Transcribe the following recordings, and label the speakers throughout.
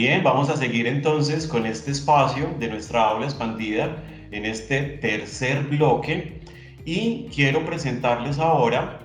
Speaker 1: bien, vamos a seguir entonces con este espacio de nuestra aula expandida en este tercer bloque y quiero presentarles ahora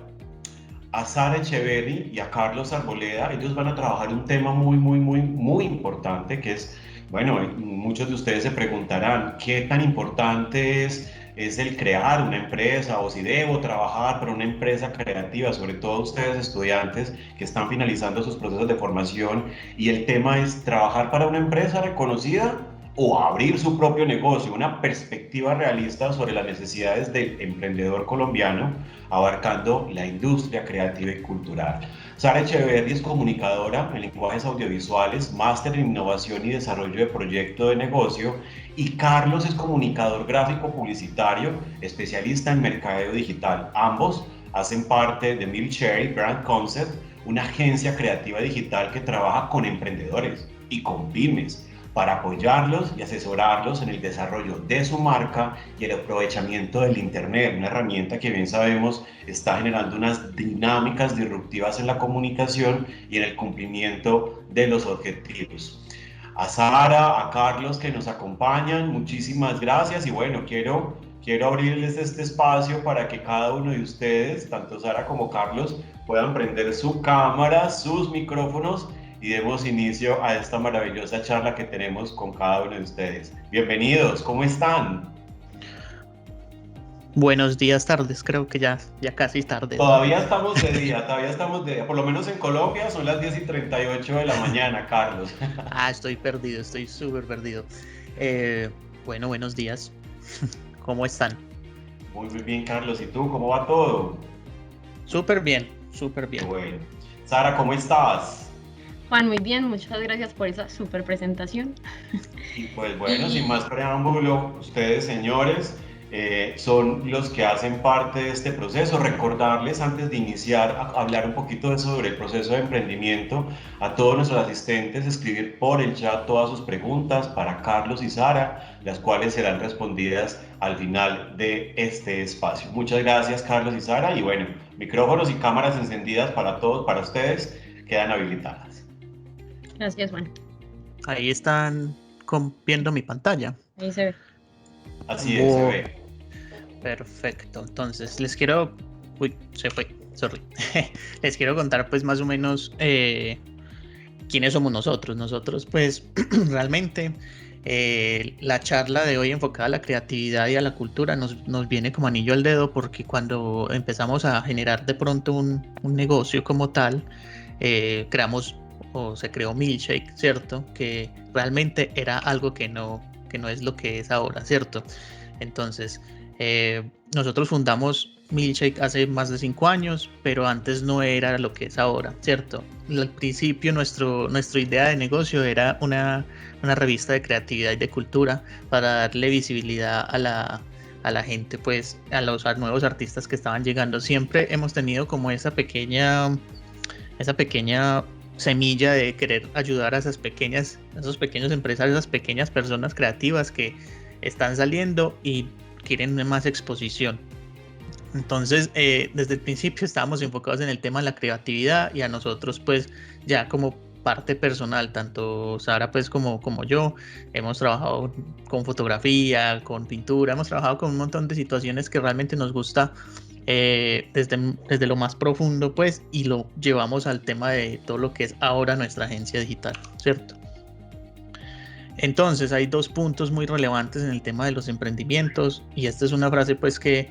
Speaker 1: a Sara Echeverry y a Carlos Arboleda. Ellos van a trabajar un tema muy importante que es, bueno, muchos de ustedes se preguntarán qué tan importante es el crear una empresa o si debo trabajar para una empresa creativa, sobre todo ustedes estudiantes que están finalizando sus procesos de formación y el tema es trabajar para una empresa reconocida o abrir su propio negocio, una perspectiva realista sobre las necesidades del emprendedor colombiano abarcando la industria creativa y cultural. Sara Echeverry es comunicadora en lenguajes audiovisuales, máster en innovación y desarrollo de proyecto de negocio, y Carlos es comunicador gráfico publicitario, especialista en mercadeo digital. Ambos hacen parte de Military Brand Concept, una agencia creativa digital que trabaja con emprendedores y con pymes para apoyarlos y asesorarlos en el desarrollo de su marca y el aprovechamiento del Internet, una herramienta que bien sabemos está generando unas dinámicas disruptivas en la comunicación y en el cumplimiento de los objetivos. A Sara, a Carlos que nos acompañan, muchísimas gracias y bueno, quiero abrirles este espacio para que cada uno de ustedes, tanto Sara como Carlos, puedan prender su cámara, sus micrófonos y demos inicio a esta maravillosa charla que tenemos con cada uno de ustedes. Bienvenidos, ¿cómo están?
Speaker 2: Buenos días, tardes, creo que ya casi tarde, ¿no?
Speaker 1: Todavía estamos de día, por lo menos en Colombia son las 10:38 de la mañana, Carlos.
Speaker 2: Estoy perdido, estoy súper perdido. Bueno, buenos días. ¿Cómo están?
Speaker 1: Muy bien, Carlos. ¿Y tú? ¿Cómo va todo?
Speaker 2: Súper bien, súper bien.
Speaker 1: Bueno. Sara, ¿cómo estás?
Speaker 3: Juan, muy bien, muchas gracias por esa súper presentación.
Speaker 1: Y pues bueno, sin más preámbulo, ustedes, señores, son los que hacen parte de este proceso. Recordarles antes de iniciar a hablar un poquito sobre el proceso de emprendimiento a todos nuestros asistentes, escribir por el chat todas sus preguntas para Carlos y Sara, las cuales serán respondidas al final de este espacio. Muchas gracias, Carlos y Sara, y bueno, micrófonos y cámaras encendidas para todos, para ustedes, quedan habilitadas.
Speaker 3: Gracias, Juan.
Speaker 2: Ahí están viendo mi pantalla.
Speaker 3: Ahí se ve.
Speaker 1: Así es, se ve.
Speaker 2: Perfecto, entonces les quiero... Uy, se fue, sorry. Les quiero contar pues más o menos quiénes somos nosotros. Nosotros pues realmente la charla de hoy enfocada a la creatividad y a la cultura nos viene como anillo al dedo porque cuando empezamos a generar de pronto un negocio como tal, creamos o se creó Milkshake, ¿cierto? Que realmente era algo que no es lo que es ahora, ¿cierto? Entonces, nosotros fundamos Milkshake hace más de 5 años, pero antes no era lo que es ahora, ¿cierto? Al principio nuestra idea de negocio era una revista de creatividad y de cultura para darle visibilidad a la gente, pues a los nuevos artistas que estaban llegando. Siempre hemos tenido como esa pequeña semilla de querer ayudar a esos pequeños empresarios, esas pequeñas personas creativas que están saliendo y quieren más exposición. Entonces, desde el principio estábamos enfocados en el tema de la creatividad y a nosotros pues ya como parte personal, tanto Sara pues como yo, hemos trabajado con fotografía, con pintura, hemos trabajado con un montón de situaciones que realmente nos gusta desde lo más profundo pues, y lo llevamos al tema de todo lo que es ahora nuestra agencia digital, ¿cierto? Entonces hay 2 puntos muy relevantes en el tema de los emprendimientos y esta es una frase pues que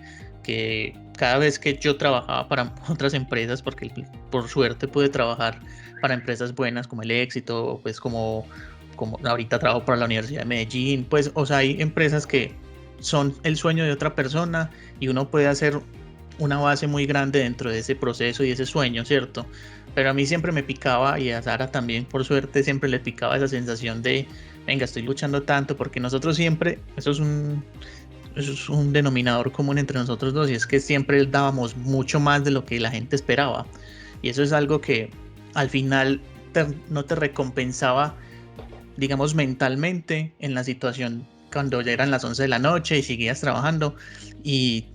Speaker 2: cada vez que yo trabajaba para otras empresas, porque por suerte pude trabajar para empresas buenas como El Éxito, pues como ahorita trabajo para la Universidad de Medellín, pues o sea hay empresas que son el sueño de otra persona y uno puede hacer una base muy grande dentro de ese proceso y ese sueño, ¿cierto? Pero a mí siempre me picaba, y a Sara también por suerte siempre le picaba esa sensación de venga, estoy luchando tanto, porque nosotros siempre, eso es un denominador común entre nosotros dos, y es que siempre dábamos mucho más de lo que la gente esperaba, y eso es algo que al final no te recompensaba, digamos, mentalmente en la situación cuando ya eran las 11 de la noche y seguías trabajando y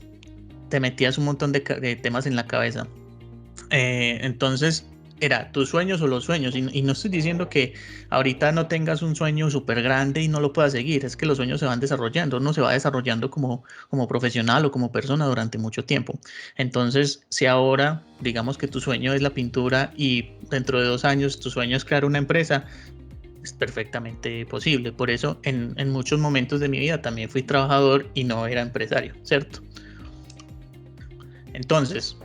Speaker 2: te metías un montón de temas en la cabeza. Entonces era tus sueños o los sueños, y no estoy diciendo que ahorita no tengas un sueño súper grande y no lo puedas seguir, es que los sueños se van desarrollando, uno se va desarrollando como profesional o como persona durante mucho tiempo. Entonces, si ahora digamos que tu sueño es la pintura y dentro de 2 años tu sueño es crear una empresa, es perfectamente posible. Por eso en muchos momentos de mi vida también fui trabajador y no era empresario, ¿cierto? Entonces,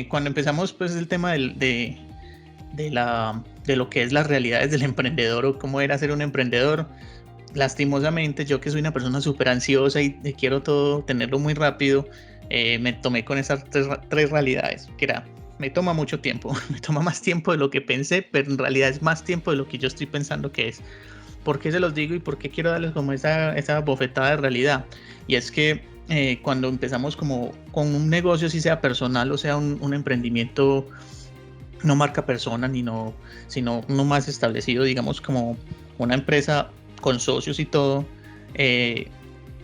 Speaker 2: cuando empezamos pues el tema de lo que es las realidades del emprendedor o cómo era ser un emprendedor, lastimosamente yo, que soy una persona súper ansiosa y quiero todo tenerlo muy rápido, me tomé con esas tres realidades, que era: me toma mucho tiempo, me toma más tiempo de lo que pensé, pero en realidad es más tiempo de lo que yo estoy pensando que es. ¿Por qué se los digo y por qué quiero darles como esa bofetada de realidad? Y es que cuando empezamos como con un negocio, si sea personal o sea un emprendimiento, no marca persona, sino uno más establecido, digamos como una empresa con socios y todo,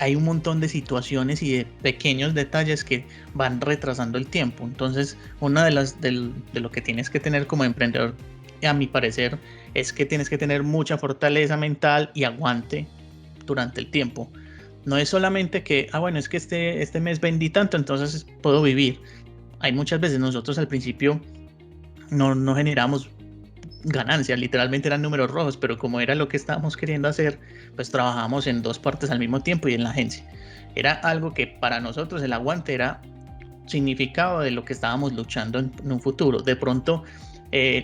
Speaker 2: hay un montón de situaciones y de pequeños detalles que van retrasando el tiempo. Entonces, una de lo que tienes que tener como emprendedor, a mi parecer, es que tienes que tener mucha fortaleza mental y aguante durante el tiempo. No es solamente que, bueno, es que este mes vendí tanto, entonces puedo vivir. Hay muchas veces nosotros al principio no generamos ganancias, literalmente eran números rojos, pero como era lo que estábamos queriendo hacer, pues trabajamos en 2 partes al mismo tiempo y en la agencia. Era algo que para nosotros el aguante era significado de lo que estábamos luchando en un futuro. De pronto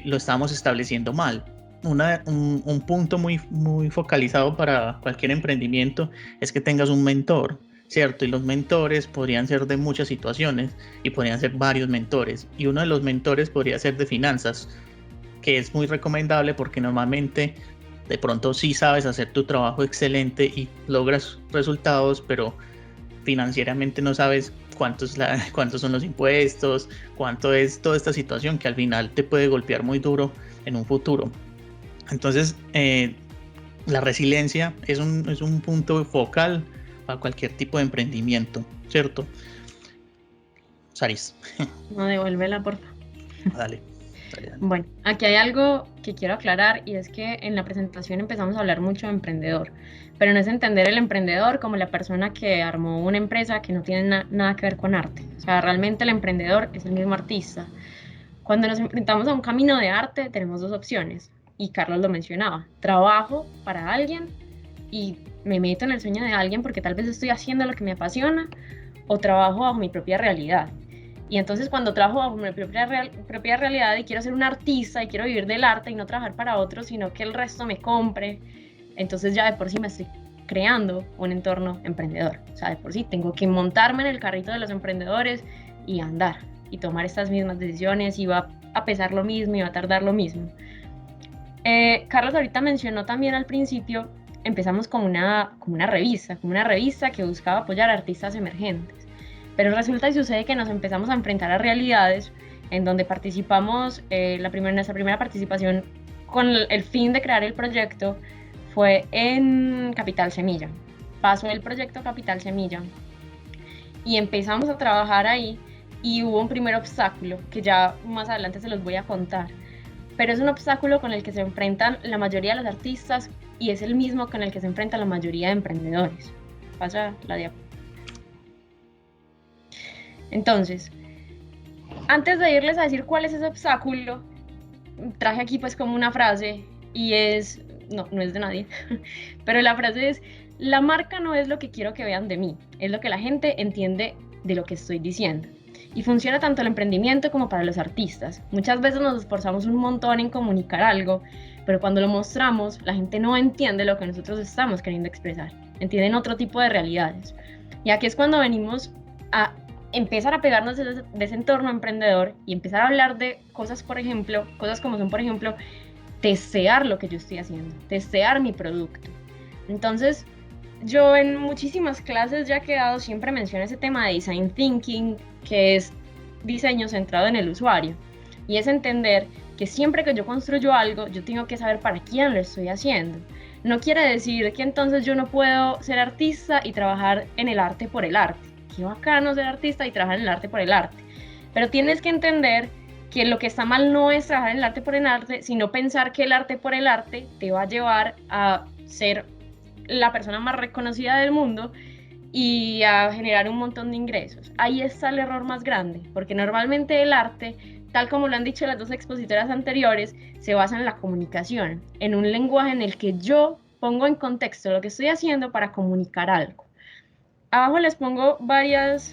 Speaker 2: lo estábamos estableciendo mal. Un punto muy, muy focalizado para cualquier emprendimiento es que tengas un mentor, ¿cierto? Y los mentores podrían ser de muchas situaciones y podrían ser varios mentores. Y uno de los mentores podría ser de finanzas, que es muy recomendable porque normalmente de pronto sí sabes hacer tu trabajo excelente y logras resultados, pero financieramente no sabes cuántos son los impuestos, cuánto es toda esta situación que al final te puede golpear muy duro en un futuro. Entonces, la resiliencia es un punto focal para cualquier tipo de emprendimiento, ¿cierto? Saris.
Speaker 3: No, devuélvela, por favor.
Speaker 2: Dale.
Speaker 3: Bueno, aquí hay algo que quiero aclarar, y es que en la presentación empezamos a hablar mucho de emprendedor, pero no es entender el emprendedor como la persona que armó una empresa que no tiene nada que ver con arte. O sea, realmente el emprendedor es el mismo artista. Cuando nos enfrentamos a un camino de arte, tenemos 2 opciones, y Carlos lo mencionaba: trabajo para alguien y me meto en el sueño de alguien porque tal vez estoy haciendo lo que me apasiona, o trabajo bajo mi propia realidad. Y entonces cuando trabajo bajo mi propia realidad y quiero ser un artista y quiero vivir del arte y no trabajar para otros, sino que el resto me compre, entonces ya de por sí me estoy creando un entorno emprendedor. O sea, de por sí tengo que montarme en el carrito de los emprendedores y andar y tomar estas mismas decisiones, y va a pesar lo mismo y va a tardar lo mismo. Carlos ahorita mencionó también al principio, empezamos como una revista que buscaba apoyar a artistas emergentes. Pero resulta y sucede que nos empezamos a enfrentar a realidades en donde participamos. Nuestra primera participación con el fin de crear el proyecto fue en Capital Semilla. Pasó el proyecto Capital Semilla y empezamos a trabajar ahí, y hubo un primer obstáculo que ya más adelante se los voy a contar. Pero es un obstáculo con el que se enfrentan la mayoría de los artistas y es el mismo con el que se enfrenta la mayoría de emprendedores. Pasa la diapositiva. Entonces, antes de irles a decir cuál es ese obstáculo, traje aquí pues como una frase, y es, no es de nadie, pero la frase es: la marca no es lo que quiero que vean de mí, es lo que la gente entiende de lo que estoy diciendo. Y funciona tanto el emprendimiento como para los artistas. Muchas veces nos esforzamos un montón en comunicar algo, pero cuando lo mostramos, la gente no entiende lo que nosotros estamos queriendo expresar. Entienden otro tipo de realidades. Y aquí es cuando venimos a empezar a pegarnos de ese entorno emprendedor y empezar a hablar de cosas, cosas como son, por ejemplo, testear lo que yo estoy haciendo, testear mi producto. Entonces, yo en muchísimas clases ya que he dado siempre menciono ese tema de design thinking, que es diseño centrado en el usuario, y es entender que siempre que yo construyo algo, yo tengo que saber para quién lo estoy haciendo. No quiere decir que entonces yo no puedo ser artista y trabajar en el arte por el arte. Qué bacano ser artista y trabajar en el arte por el arte. Pero tienes que entender que lo que está mal no es trabajar en el arte por el arte, sino pensar que el arte por el arte te va a llevar a ser la persona más reconocida del mundo y a generar un montón de ingresos. Ahí está el error más grande, porque normalmente el arte, tal como lo han dicho las dos expositoras anteriores, se basa en la comunicación, en un lenguaje en el que yo pongo en contexto lo que estoy haciendo para comunicar algo. Abajo les pongo varios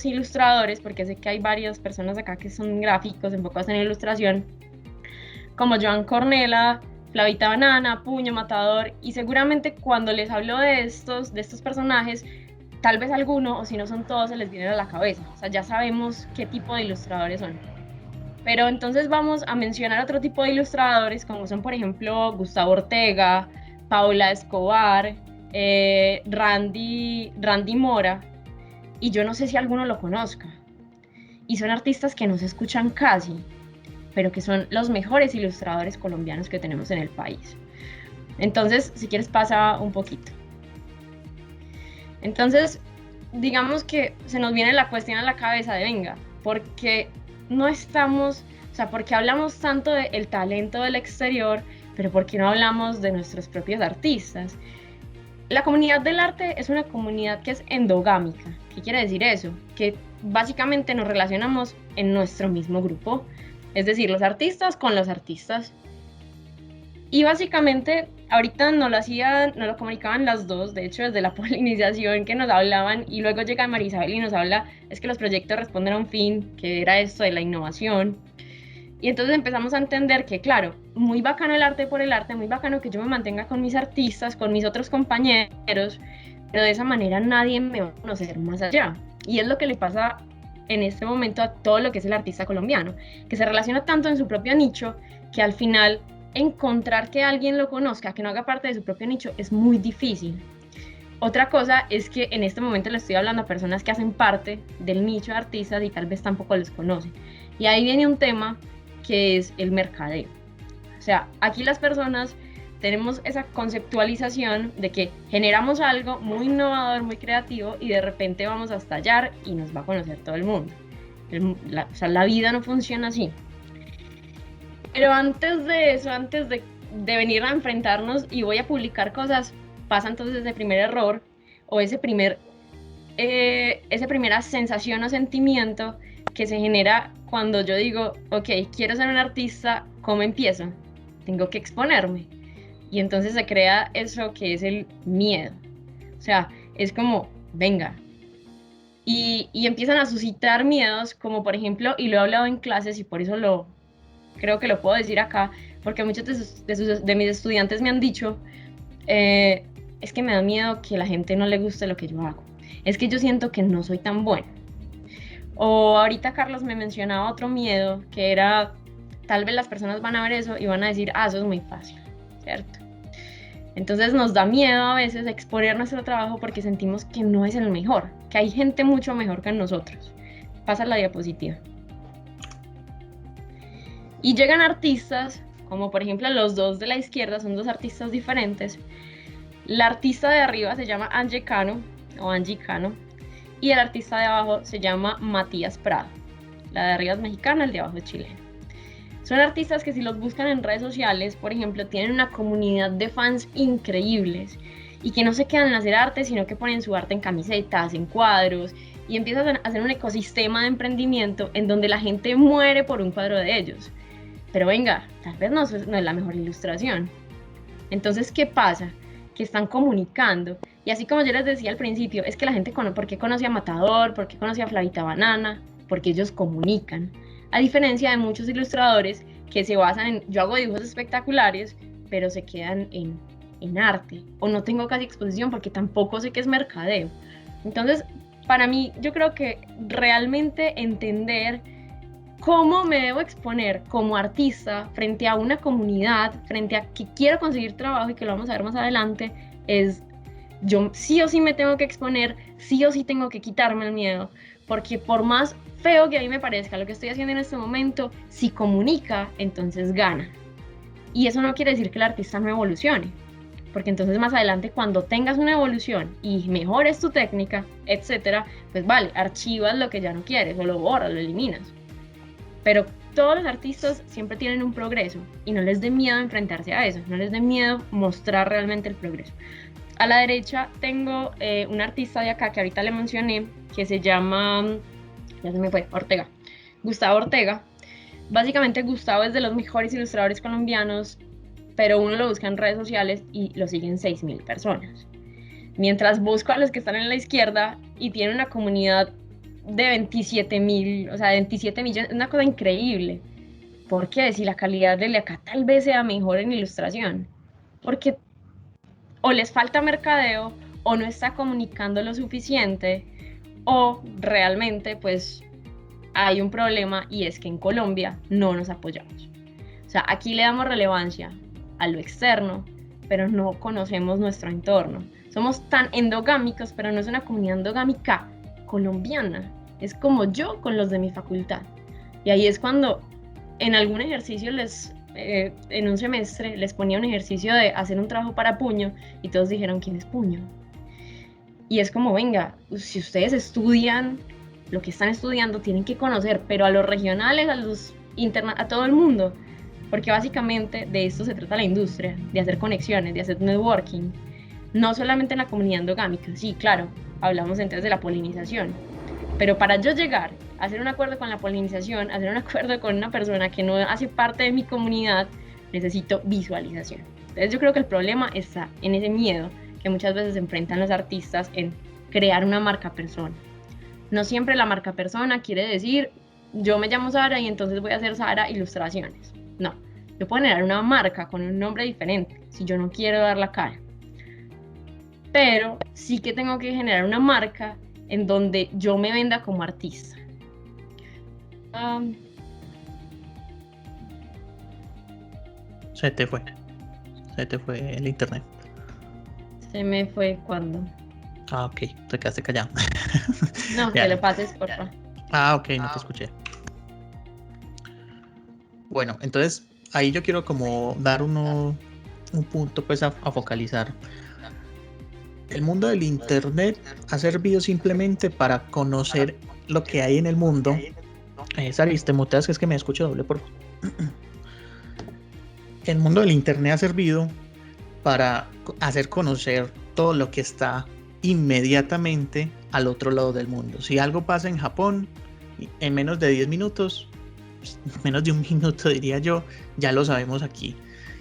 Speaker 3: ilustradores, porque sé que hay varias personas acá que son gráficos enfocados en ilustración, como Joan Cornella, Flavita Banana, Puño Matador, y seguramente cuando les hablo de estos personajes, tal vez alguno, o si no son todos, se les viene a la cabeza. O sea, ya sabemos qué tipo de ilustradores son. Pero entonces vamos a mencionar otro tipo de ilustradores, como son, por ejemplo, Gustavo Ortega, Paula Escobar, Randy Mora, y yo no sé si alguno lo conozca. Y son artistas que no se escuchan casi, pero que son los mejores ilustradores colombianos que tenemos en el país. Entonces, si quieres, pasa un poquito. Entonces, digamos que se nos viene la cuestión a la cabeza de, venga, ¿por qué no estamos, o sea, por qué hablamos tanto del talento del exterior, pero por qué no hablamos de nuestros propios artistas? La comunidad del arte es una comunidad que es endogámica. ¿Qué quiere decir eso? Que básicamente nos relacionamos en nuestro mismo grupo, es decir, los artistas con los artistas. Y básicamente, ahorita nos lo comunicaban las dos, de hecho, desde la polinización que nos hablaban, y luego llega María Isabel y nos habla, es que los proyectos responden a un fin, que era esto de la innovación. Y entonces empezamos a entender que, claro, muy bacano el arte por el arte, muy bacano que yo me mantenga con mis artistas, con mis otros compañeros, pero de esa manera nadie me va a conocer más allá. Y es lo que le pasa en este momento a todo lo que es el artista colombiano, que se relaciona tanto en su propio nicho, que al final encontrar que alguien lo conozca, que no haga parte de su propio nicho, es muy difícil. Otra cosa es que en este momento le estoy hablando a personas que hacen parte del nicho de artistas y tal vez tampoco los conocen. Y ahí viene un tema que es el mercadeo. O sea, aquí las personas tenemos esa conceptualización de que generamos algo muy innovador, muy creativo, y de repente vamos a estallar y nos va a conocer todo el mundo. O sea, la vida no funciona así. Pero antes de eso, antes de venir a enfrentarnos y voy a publicar cosas, pasa entonces ese primer error o esa primera sensación o sentimiento que se genera cuando yo digo, ok, quiero ser un artista, ¿cómo empiezo? Tengo que exponerme. Y entonces se crea eso que es el miedo. O sea, es como, venga. Y empiezan a suscitar miedos, como por ejemplo, y lo he hablado en clases y por eso creo que lo puedo decir acá, porque muchos de mis estudiantes me han dicho, es que me da miedo que a la gente no le guste lo que yo hago. Es que yo siento que no soy tan bueno. O ahorita Carlos me mencionaba otro miedo, que era, tal vez las personas van a ver eso y van a decir, eso es muy fácil, ¿cierto? Entonces nos da miedo a veces exponer nuestro trabajo porque sentimos que no es el mejor, que hay gente mucho mejor que nosotros. Pasa la diapositiva. Y llegan artistas, como por ejemplo los dos de la izquierda, son dos artistas diferentes. La artista de arriba se llama Angie Cano, y el artista de abajo se llama Matías Prado. La de arriba es mexicana, el de abajo es chileno. Son artistas que si los buscan en redes sociales, por ejemplo, tienen una comunidad de fans increíbles y que no se quedan en hacer arte, sino que ponen su arte en camisetas, en cuadros, y empiezan a hacer un ecosistema de emprendimiento en donde la gente muere por un cuadro de ellos. Pero venga, tal vez no es la mejor ilustración. Entonces, ¿qué pasa? Que están comunicando. Y así como yo les decía al principio, es que la gente, ¿por qué conoce a Matador? ¿Por qué conoce a Flavita Banana? Porque ellos comunican. A diferencia de muchos ilustradores que se basan en, yo hago dibujos espectaculares, pero se quedan en arte. O no tengo casi exposición porque tampoco sé qué es mercadeo. Entonces, para mí, yo creo que realmente entender cómo me debo exponer como artista frente a una comunidad, frente a que quiero conseguir trabajo y que lo vamos a ver más adelante, es yo sí o sí me tengo que exponer, sí o sí tengo que quitarme el miedo, porque por más feo que a mí me parezca lo que estoy haciendo en este momento, si comunica, entonces gana. Y eso no quiere decir que el artista no evolucione, porque entonces más adelante cuando tengas una evolución y mejores tu técnica, etcétera, pues vale, archivas lo que ya no quieres, o lo borras, lo eliminas. Pero todos los artistas siempre tienen un progreso y no les dé miedo enfrentarse a eso, no les dé miedo mostrar realmente el progreso. A la derecha tengo un artista de acá que ahorita le mencioné, que se llama, ya se me fue, Ortega, Gustavo Ortega. Básicamente Gustavo es de los mejores ilustradores colombianos, pero uno lo busca en redes sociales y lo siguen 6.000 personas. Mientras busco a los que están en la izquierda y tiene una comunidad de 27.000, o sea, 27 millones, es una cosa increíble. ¿Por qué? Si la calidad de acá tal vez sea mejor en ilustración. Porque o les falta mercadeo, o no está comunicando lo suficiente, o realmente pues hay un problema, y es que en Colombia no nos apoyamos. O sea, aquí le damos relevancia a lo externo, pero no conocemos nuestro entorno. Somos tan endogámicos, pero no es una comunidad endogámica colombiana. Es como yo con los de mi facultad. Y ahí es cuando en algún ejercicio en un semestre les ponía un ejercicio de hacer un trabajo para Puño y todos dijeron, ¿quién es Puño? Y es como, venga, si ustedes estudian lo que están estudiando, tienen que conocer, pero a los regionales, a todo el mundo, porque básicamente de esto se trata la industria, de hacer conexiones, de hacer networking, no solamente en la comunidad endogámica. Sí, claro, hablamos entonces de la polinización, pero para yo llegar a hacer un acuerdo con la polinización, hacer un acuerdo con una persona que no hace parte de mi comunidad, necesito visualización. Entonces yo creo que el problema está en ese miedo que muchas veces enfrentan los artistas en crear una marca persona. No siempre la marca persona quiere decir, yo me llamo Sara y entonces voy a hacer Sara Ilustraciones. No, yo puedo generar una marca con un nombre diferente si yo no quiero dar la cara. Pero sí que tengo que generar una marca en donde yo me venda como artista.
Speaker 2: Se te fue el internet.
Speaker 3: Se me fue cuando.
Speaker 2: Ah, ok, te quedaste callado.
Speaker 3: No, que lo pases, por favor.
Speaker 2: Ah, ok, no te escuché. Bueno, entonces ahí yo quiero como dar un punto pues a focalizar. El mundo del internet ha servido simplemente para conocer lo que hay en el mundo. Saris, te muteas, que es que me escucho doble, por favor. El mundo del internet ha servido para hacer conocer todo lo que está inmediatamente al otro lado del mundo. Si algo pasa en Japón, en menos de 10 minutos, menos de un minuto diría yo, ya lo sabemos aquí.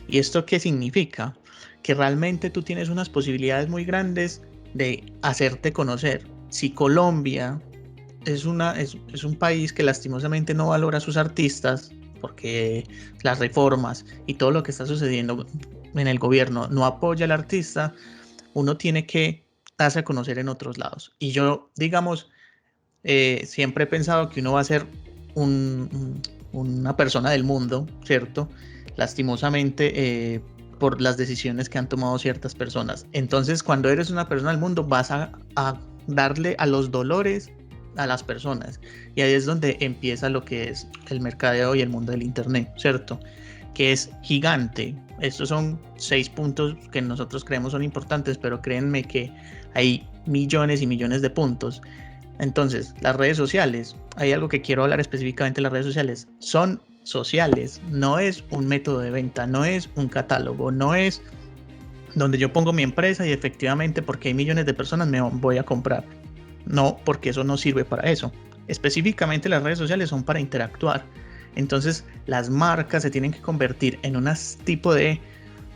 Speaker 2: ¿Y esto qué significa? Que realmente tú tienes unas posibilidades muy grandes de hacerte conocer. Si Colombia es un país que lastimosamente no valora a sus artistas, porque las reformas y todo lo que está sucediendo en el gobierno no apoya al artista, uno tiene que darse a conocer en otros lados. Y yo, digamos, siempre he pensado que uno va a ser una persona del mundo, ¿cierto? Lastimosamente, por las decisiones que han tomado ciertas personas. Entonces, cuando eres una persona del mundo, vas a darle a los dolores a las personas. Y ahí es donde empieza lo que es el mercadeo y el mundo del internet, ¿cierto? Que es gigante. Estos son 6 puntos que nosotros creemos son importantes, pero créanme que hay millones y millones de puntos. Entonces, las redes sociales, hay algo que quiero hablar específicamente de las redes sociales, son sociales, no es un método de venta, no es un catálogo, no es donde yo pongo mi empresa y efectivamente porque hay millones de personas me voy a comprar. No, porque eso no sirve para eso. Específicamente las redes sociales son para interactuar. Entonces las marcas se tienen que convertir en un tipo de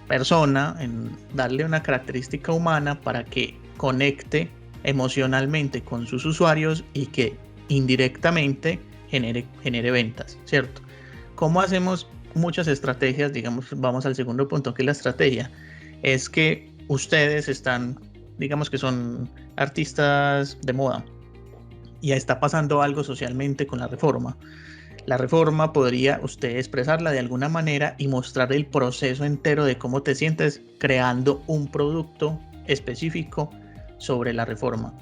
Speaker 2: persona, en darle una característica humana para que conecte emocionalmente con sus usuarios y que indirectamente genere ventas, ¿cierto? ¿Cómo hacemos muchas estrategias? Digamos, vamos al segundo punto, que es la estrategia. Es que ustedes están, digamos que son artistas de moda y está pasando algo socialmente con la reforma. La reforma podría usted expresarla de alguna manera y mostrar el proceso entero de cómo te sientes creando un producto específico sobre la reforma.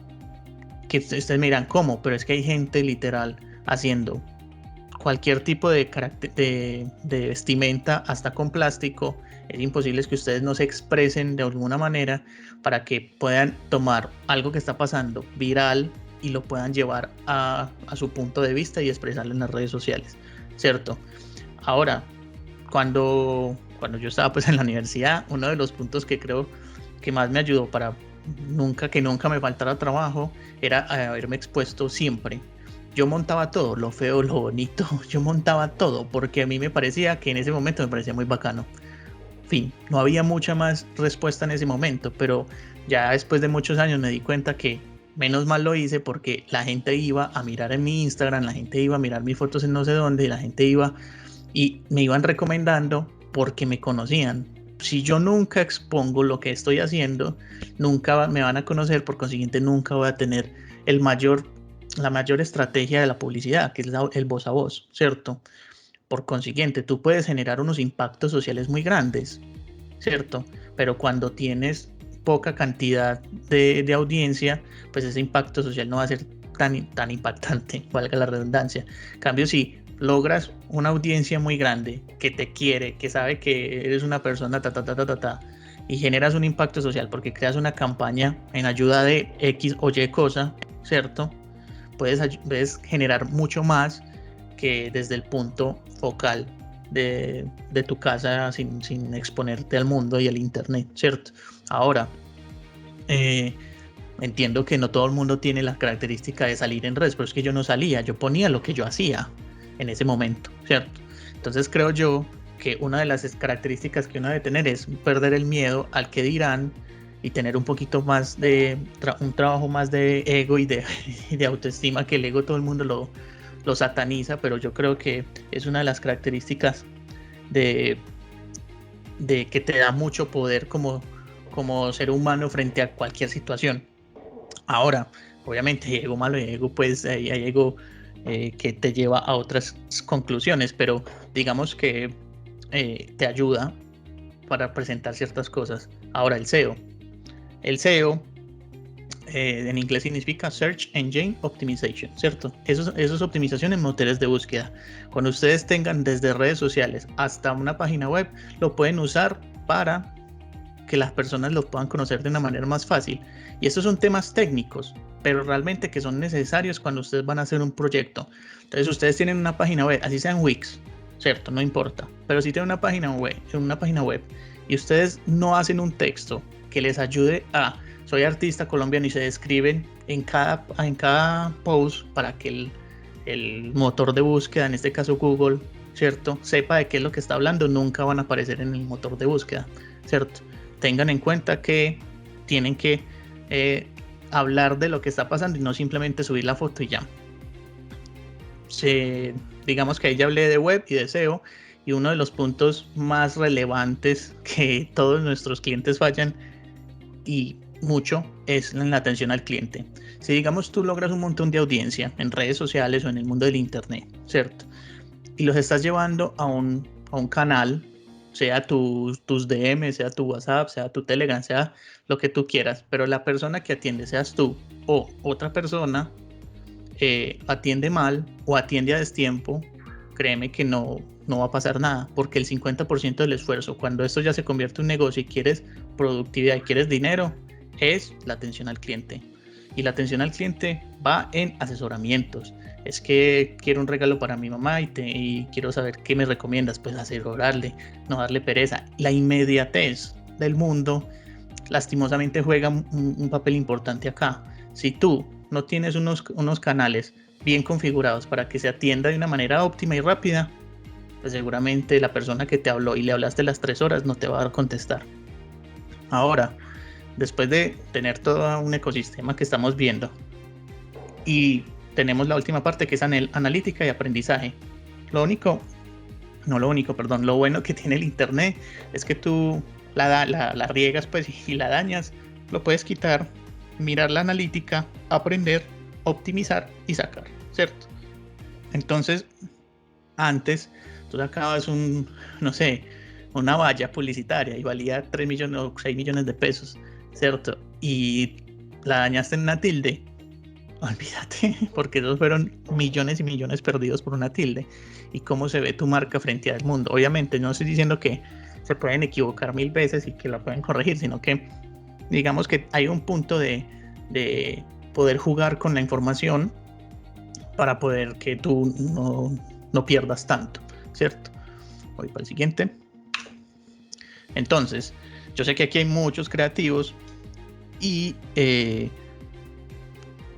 Speaker 2: Que ustedes me dirán, ¿cómo? Pero es que hay gente literal haciendo cualquier tipo de vestimenta, hasta con plástico. Es imposible que ustedes no se expresen de alguna manera para que puedan tomar algo que está pasando viral y lo puedan llevar a su punto de vista y expresarlo en las redes sociales. ¿cierto? Ahora, cuando yo estaba pues en la universidad, uno de los puntos que creo que más me ayudó para que nunca me faltara trabajo era haberme expuesto siempre. Yo montaba todo, lo feo, lo bonito, yo montaba todo, porque a mí me parecía que en ese momento me parecía muy bacano. En fin, no había mucha más respuesta en ese momento, pero ya después de muchos años me di cuenta que menos mal lo hice, porque la gente iba a mirar en mi Instagram, la gente iba a mirar mis fotos en no sé dónde, la gente iba y me iban recomendando porque me conocían. Si yo nunca expongo lo que estoy haciendo, nunca me van a conocer, por consiguiente nunca voy a tener la mayor estrategia de la publicidad, que es el voz a voz, ¿cierto? Por consiguiente, tú puedes generar unos impactos sociales muy grandes, ¿cierto? Pero cuando tienes poca cantidad de audiencia, pues ese impacto social no va a ser tan impactante, valga la redundancia. En cambio, si logras una audiencia muy grande que te quiere, que sabe que eres una persona y generas un impacto social porque creas una campaña en ayuda de X o Y cosa, ¿cierto? Puedes generar mucho más que desde el punto focal de tu casa sin exponerte al mundo y al internet, ¿cierto? Ahora, entiendo que no todo el mundo tiene la característica de salir en redes, pero es que yo no salía, yo ponía lo que yo hacía en ese momento, ¿cierto? Entonces creo yo que una de las características que uno debe tener es perder el miedo al que dirán y tener un poquito más un trabajo más de ego y de autoestima, que el ego todo el mundo lo sataniza, pero yo creo que es una de las características de que te da mucho poder como ser humano frente a cualquier situación. Ahora, obviamente hay ego malo y ego, pues hay ego que te lleva a otras conclusiones, pero digamos que te ayuda para presentar ciertas cosas. Ahora, el SEO en inglés significa Search Engine Optimization, ¿cierto? Eso es optimización en motores de búsqueda. Cuando ustedes tengan desde redes sociales hasta una página web, lo pueden usar para que las personas lo puedan conocer de una manera más fácil. Y estos son temas técnicos, pero realmente que son necesarios cuando ustedes van a hacer un proyecto. Entonces ustedes tienen una página web, así sea en Wix, ¿cierto? No importa. Pero si tienen una página web y ustedes no hacen un texto que les ayude a soy artista colombiano y se describen en cada post para que el motor de búsqueda, en este caso Google, ¿cierto?, sepa de qué es lo que está hablando, nunca van a aparecer en el motor de búsqueda, ¿cierto? Tengan en cuenta que tienen que hablar de lo que está pasando y no simplemente subir la foto y ya. Digamos que ahí ya hablé de web y de SEO, y uno de los puntos más relevantes que todos nuestros clientes fallan y mucho es en la atención al cliente. Si digamos tú logras un montón de audiencia en redes sociales o en el mundo del internet, ¿cierto?, y los estás llevando a un canal, sea tus DM, sea tu WhatsApp, sea tu Telegram, sea lo que tú quieras, pero la persona que atiende, seas tú o otra persona, atiende mal o atiende a destiempo, créeme que no va a pasar nada, porque el 50% del esfuerzo, cuando esto ya se convierte en un negocio y quieres productividad y quieres dinero, es la atención al cliente. Y la atención al cliente va en asesoramientos. Es que quiero un regalo para mi mamá y quiero saber qué me recomiendas, pues asesorarle, no darle pereza. La inmediatez del mundo lastimosamente juega un papel importante acá. Si tú no tienes unos canales bien configurados para que se atienda de una manera óptima y rápida, pues seguramente la persona que te habló y le hablaste las 3 horas no te va a contestar. Ahora, después de tener todo un ecosistema que estamos viendo y tenemos la última parte que es analítica y aprendizaje. Lo bueno que tiene el internet es que tú la riegas pues y la dañas, lo puedes quitar, mirar la analítica, aprender, optimizar y sacar, ¿cierto? Entonces, antes tú sacabas una valla publicitaria y valía 3 millones o 6 millones de pesos, ¿cierto? Y la dañaste en una tilde, olvídate, porque esos fueron millones y millones perdidos por una tilde. Y cómo se ve tu marca frente al mundo. Obviamente no estoy diciendo que se pueden equivocar 1000 veces y que la pueden corregir, sino que digamos que hay un punto de poder jugar con la información para poder que tú no pierdas tanto, ¿cierto? Voy para el siguiente. Entonces, yo sé que aquí hay muchos creativos y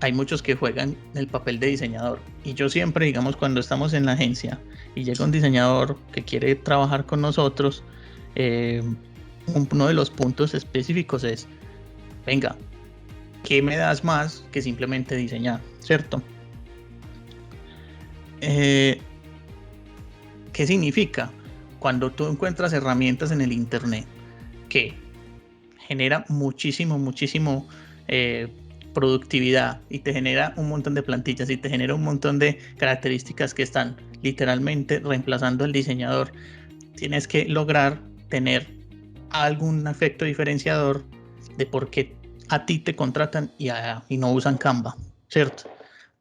Speaker 2: hay muchos que juegan el papel de diseñador. Y yo siempre, digamos, cuando estamos en la agencia y llega un diseñador que quiere trabajar con nosotros, uno de los puntos específicos es, venga, ¿qué me das más que simplemente diseñar? ¿Cierto? ¿Qué significa? Cuando tú encuentras herramientas en el internet que genera muchísimo productividad y te genera un montón de plantillas y te genera un montón de características que están literalmente reemplazando al diseñador, tienes que lograr tener algún efecto diferenciador de por qué a ti te contratan y no usan Canva, ¿cierto?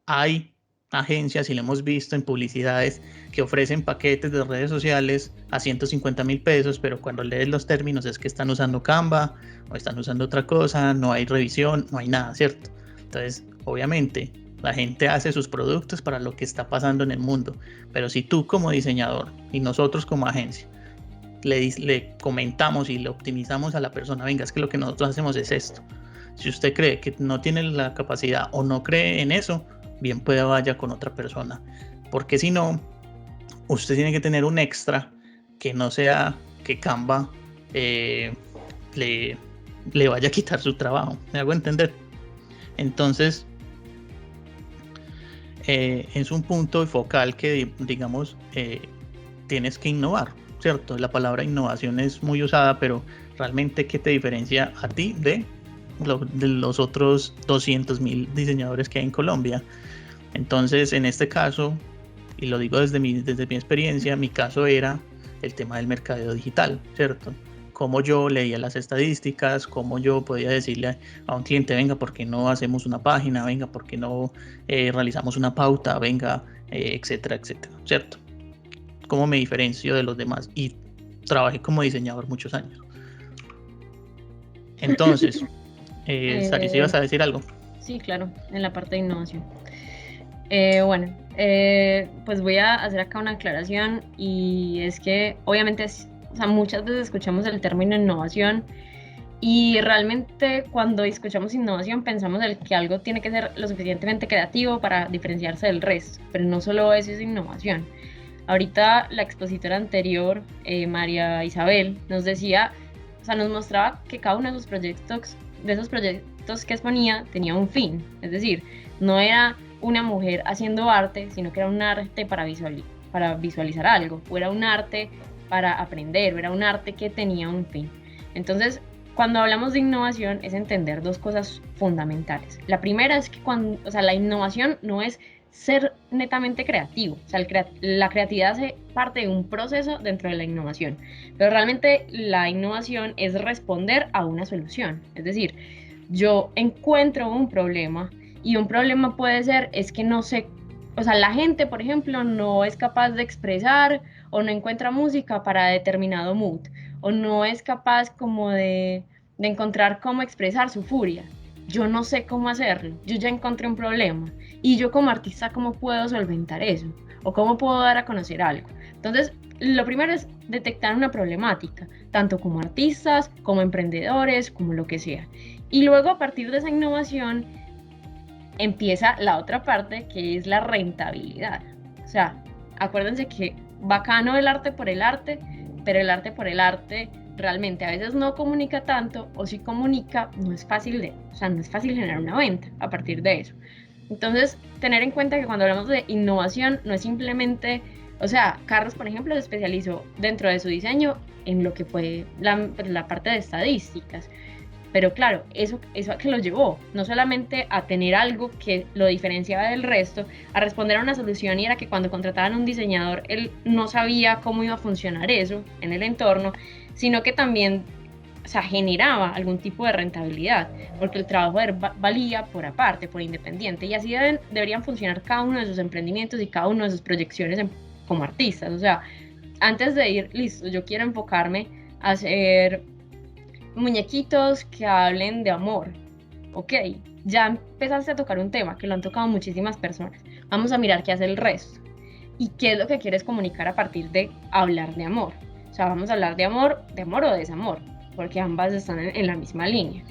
Speaker 2: Hay agencias, y lo hemos visto en publicidades, que ofrecen paquetes de redes sociales a 150,000 pesos, pero cuando lees los términos es que están usando Canva o están usando otra cosa, no hay revisión, no hay nada, ¿cierto? Entonces, obviamente, la gente hace sus productos para lo que está pasando en el mundo, pero si tú como diseñador y nosotros como agencia le comentamos y le optimizamos a la persona, venga, es que lo que nosotros hacemos es esto. Si usted cree que no tiene la capacidad o no cree en eso, bien pueda vaya con otra persona, porque si no, usted tiene que tener un extra que no sea que Canva le vaya a quitar su trabajo, ¿me hago entender? Entonces es un punto focal que, digamos, tienes que innovar, ¿cierto? La palabra innovación es muy usada, pero realmente, ¿qué te diferencia a ti de los otros 200,000 diseñadores que hay en Colombia? Entonces, en este caso, y lo digo desde mi experiencia, mi caso era el tema del mercadeo digital, ¿cierto? Cómo yo leía las estadísticas, cómo yo podía decirle a un cliente, venga, ¿por qué no hacemos una página? Venga, ¿por qué no realizamos una pauta? Venga, etcétera, etcétera, ¿cierto? Cómo me diferencio de los demás, y trabajé como diseñador muchos años. Entonces, Sari, ¿sí ibas a decir algo?
Speaker 3: Sí, claro, en la parte de innovación. Bueno, pues voy a hacer acá una aclaración, y es que obviamente muchas veces escuchamos el término innovación y realmente cuando escuchamos innovación pensamos que algo tiene que ser lo suficientemente creativo para diferenciarse del resto, pero no solo eso es innovación. Ahorita la expositora anterior, María Isabel, nos decía, nos mostraba que cada uno de esos proyectos que exponía tenía un fin, es decir, no era una mujer haciendo arte, sino que era un arte para visualizar algo, o era un arte para aprender, o era un arte que tenía un fin. Entonces, cuando hablamos de innovación es entender dos cosas fundamentales. La primera es que la innovación no es ser netamente creativo, la creatividad hace parte de un proceso dentro de la innovación, pero realmente la innovación es responder a una solución, es decir, yo encuentro un problema, y un problema puede ser, es que no sé, la gente, por ejemplo, no es capaz de expresar o no encuentra música para determinado mood, o no es capaz como de encontrar cómo expresar su furia. Yo no sé cómo hacerlo, yo ya encontré un problema, y yo como artista, ¿cómo puedo solventar eso? ¿O cómo puedo dar a conocer algo? Entonces, lo primero es detectar una problemática, tanto como artistas, como emprendedores, como lo que sea. Y luego, a partir de esa innovación, empieza la otra parte, que es la rentabilidad. O sea, acuérdense que bacano el arte por el arte, pero el arte por el arte realmente a veces no comunica tanto, o si comunica, no es fácil generar una venta a partir de eso. Entonces, tener en cuenta que cuando hablamos de innovación, no es simplemente, Carlos, por ejemplo, se especializó dentro de su diseño en lo que fue la parte de estadísticas. Pero claro, eso a qué lo llevó, no solamente a tener algo que lo diferenciaba del resto, a responder a una solución, y era que cuando contrataban a un diseñador, él no sabía cómo iba a funcionar eso en el entorno, sino que también generaba algún tipo de rentabilidad, porque el trabajo valía por aparte, por independiente, y así deberían funcionar cada uno de sus emprendimientos y cada uno de sus proyecciones como artistas. Antes de ir, listo, yo quiero enfocarme a hacer muñequitos que hablen de amor. Ok, ya empezaste a tocar un tema que lo han tocado muchísimas personas. Vamos a mirar qué hace el resto. y qué es lo que quieres comunicar a partir de hablar de amor. O sea, vamos a hablar de amor o desamor, porque ambas están en la misma línea.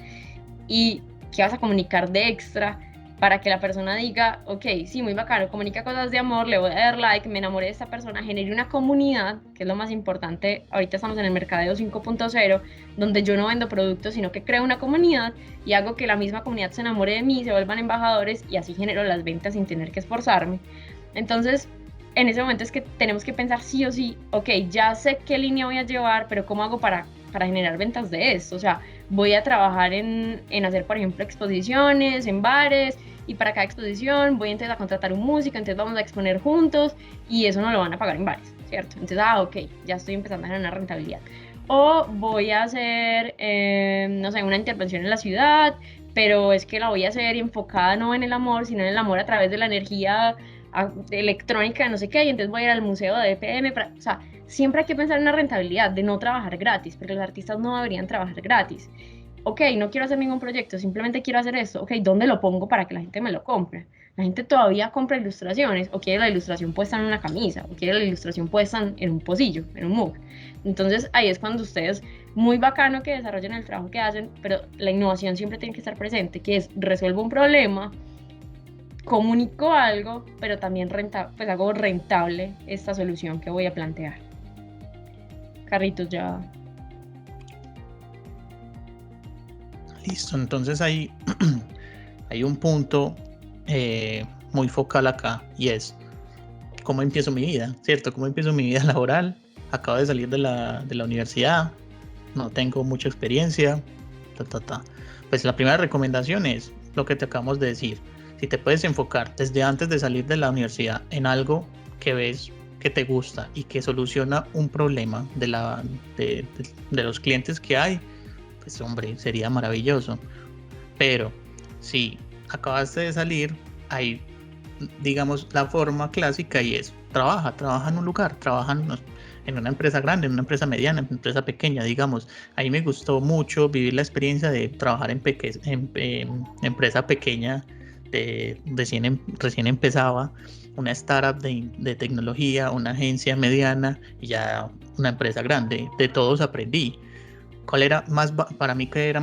Speaker 3: Y qué vas a comunicar de extra para que la persona diga, ok, sí, muy bacano, comunica cosas de amor, le voy a dar like, me enamoré de esta persona, genere una comunidad, que es lo más importante. Ahorita estamos en el mercadeo 5.0, donde yo no vendo productos, sino que creo una comunidad y hago que la misma comunidad se enamore de mí, se vuelvan embajadores, y así genero las ventas sin tener que esforzarme. Entonces, en ese momento es que tenemos que pensar sí o sí, ok, ya sé qué línea voy a llevar, pero ¿cómo hago para generar ventas de esto? O sea, voy a trabajar en hacer, por ejemplo, exposiciones en bares, y para cada exposición voy entonces a contratar un músico, entonces vamos a exponer juntos, y eso no lo van a pagar en bares, ¿cierto? Entonces, ok, ya estoy empezando a generar rentabilidad. O voy a hacer, no sé, una intervención en la ciudad, pero es que la voy a hacer enfocada no en el amor, sino en el amor a través de la energía electrónica, no sé qué, y entonces voy a ir al museo de EPM, o sea, siempre hay que pensar en la rentabilidad, de no trabajar gratis, porque los artistas no deberían trabajar gratis. Ok, no quiero hacer ningún proyecto, simplemente quiero hacer esto. Ok, ¿dónde lo pongo para que la gente me lo compre? La gente todavía compra ilustraciones, o quiere la ilustración puesta en una camisa, o quiere la ilustración puesta en un pocillo, en un mug. Entonces ahí es cuando ustedes, muy bacano que desarrollen el trabajo que hacen, pero la innovación siempre tiene que estar presente, que es resuelvo un problema, comunico algo, pero también pues hago rentable esta solución que voy a plantear. Carritos, ya.
Speaker 2: Listo, entonces hay un punto muy focal acá, y es cómo empiezo mi vida, ¿cierto? ¿Cómo empiezo mi vida laboral? Acabo de salir de la universidad, no tengo mucha experiencia, Pues la primera recomendación es lo que te acabamos de decir. Si te puedes enfocar desde antes de salir de la universidad en algo que ves que te gusta y que soluciona un problema de los clientes que hay, pues hombre, sería maravilloso. Pero si acabaste de salir, hay, digamos, la forma clásica, y es trabaja en un lugar, trabaja en una empresa grande, en una empresa mediana, en una empresa pequeña, digamos. A mí me gustó mucho vivir la experiencia de trabajar en empresa pequeña, recién empezaba, una startup de tecnología, una agencia mediana y ya una empresa grande. De todos aprendí. ¿Cuál era más, para mí, que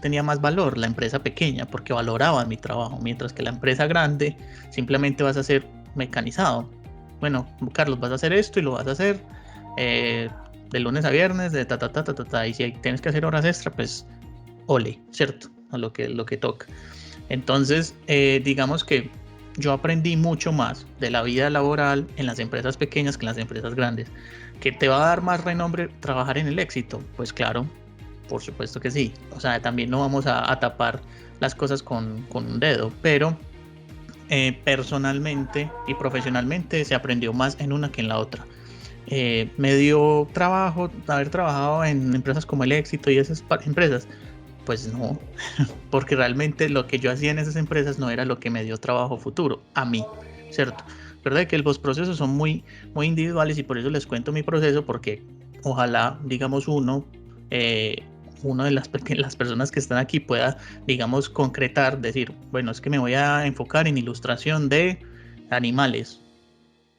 Speaker 2: tenía más valor? La empresa pequeña, porque valoraban mi trabajo, mientras que la empresa grande simplemente vas a ser mecanizado. Bueno, Carlos, vas a hacer esto y lo vas a hacer de lunes a viernes, de y si tienes que hacer horas extra, pues ole, ¿cierto? A lo que toca. Entonces, digamos que yo aprendí mucho más de la vida laboral en las empresas pequeñas que en las empresas grandes. ¿Que te va a dar más renombre trabajar en el éxito? Pues claro, por supuesto que sí. O sea, también no vamos a tapar las cosas con un dedo, pero personalmente y profesionalmente se aprendió más en una que en la otra. Me dio trabajo haber trabajado en empresas como el Éxito y esas empresas. Pues no, porque realmente lo que yo hacía en esas empresas no era lo que me dio trabajo futuro a mí, ¿cierto? Verdad que los procesos son muy, muy individuales, y por eso les cuento mi proceso, porque ojalá, digamos, uno de las personas que están aquí pueda, digamos, concretar, decir, bueno, es que me voy a enfocar en ilustración de animales.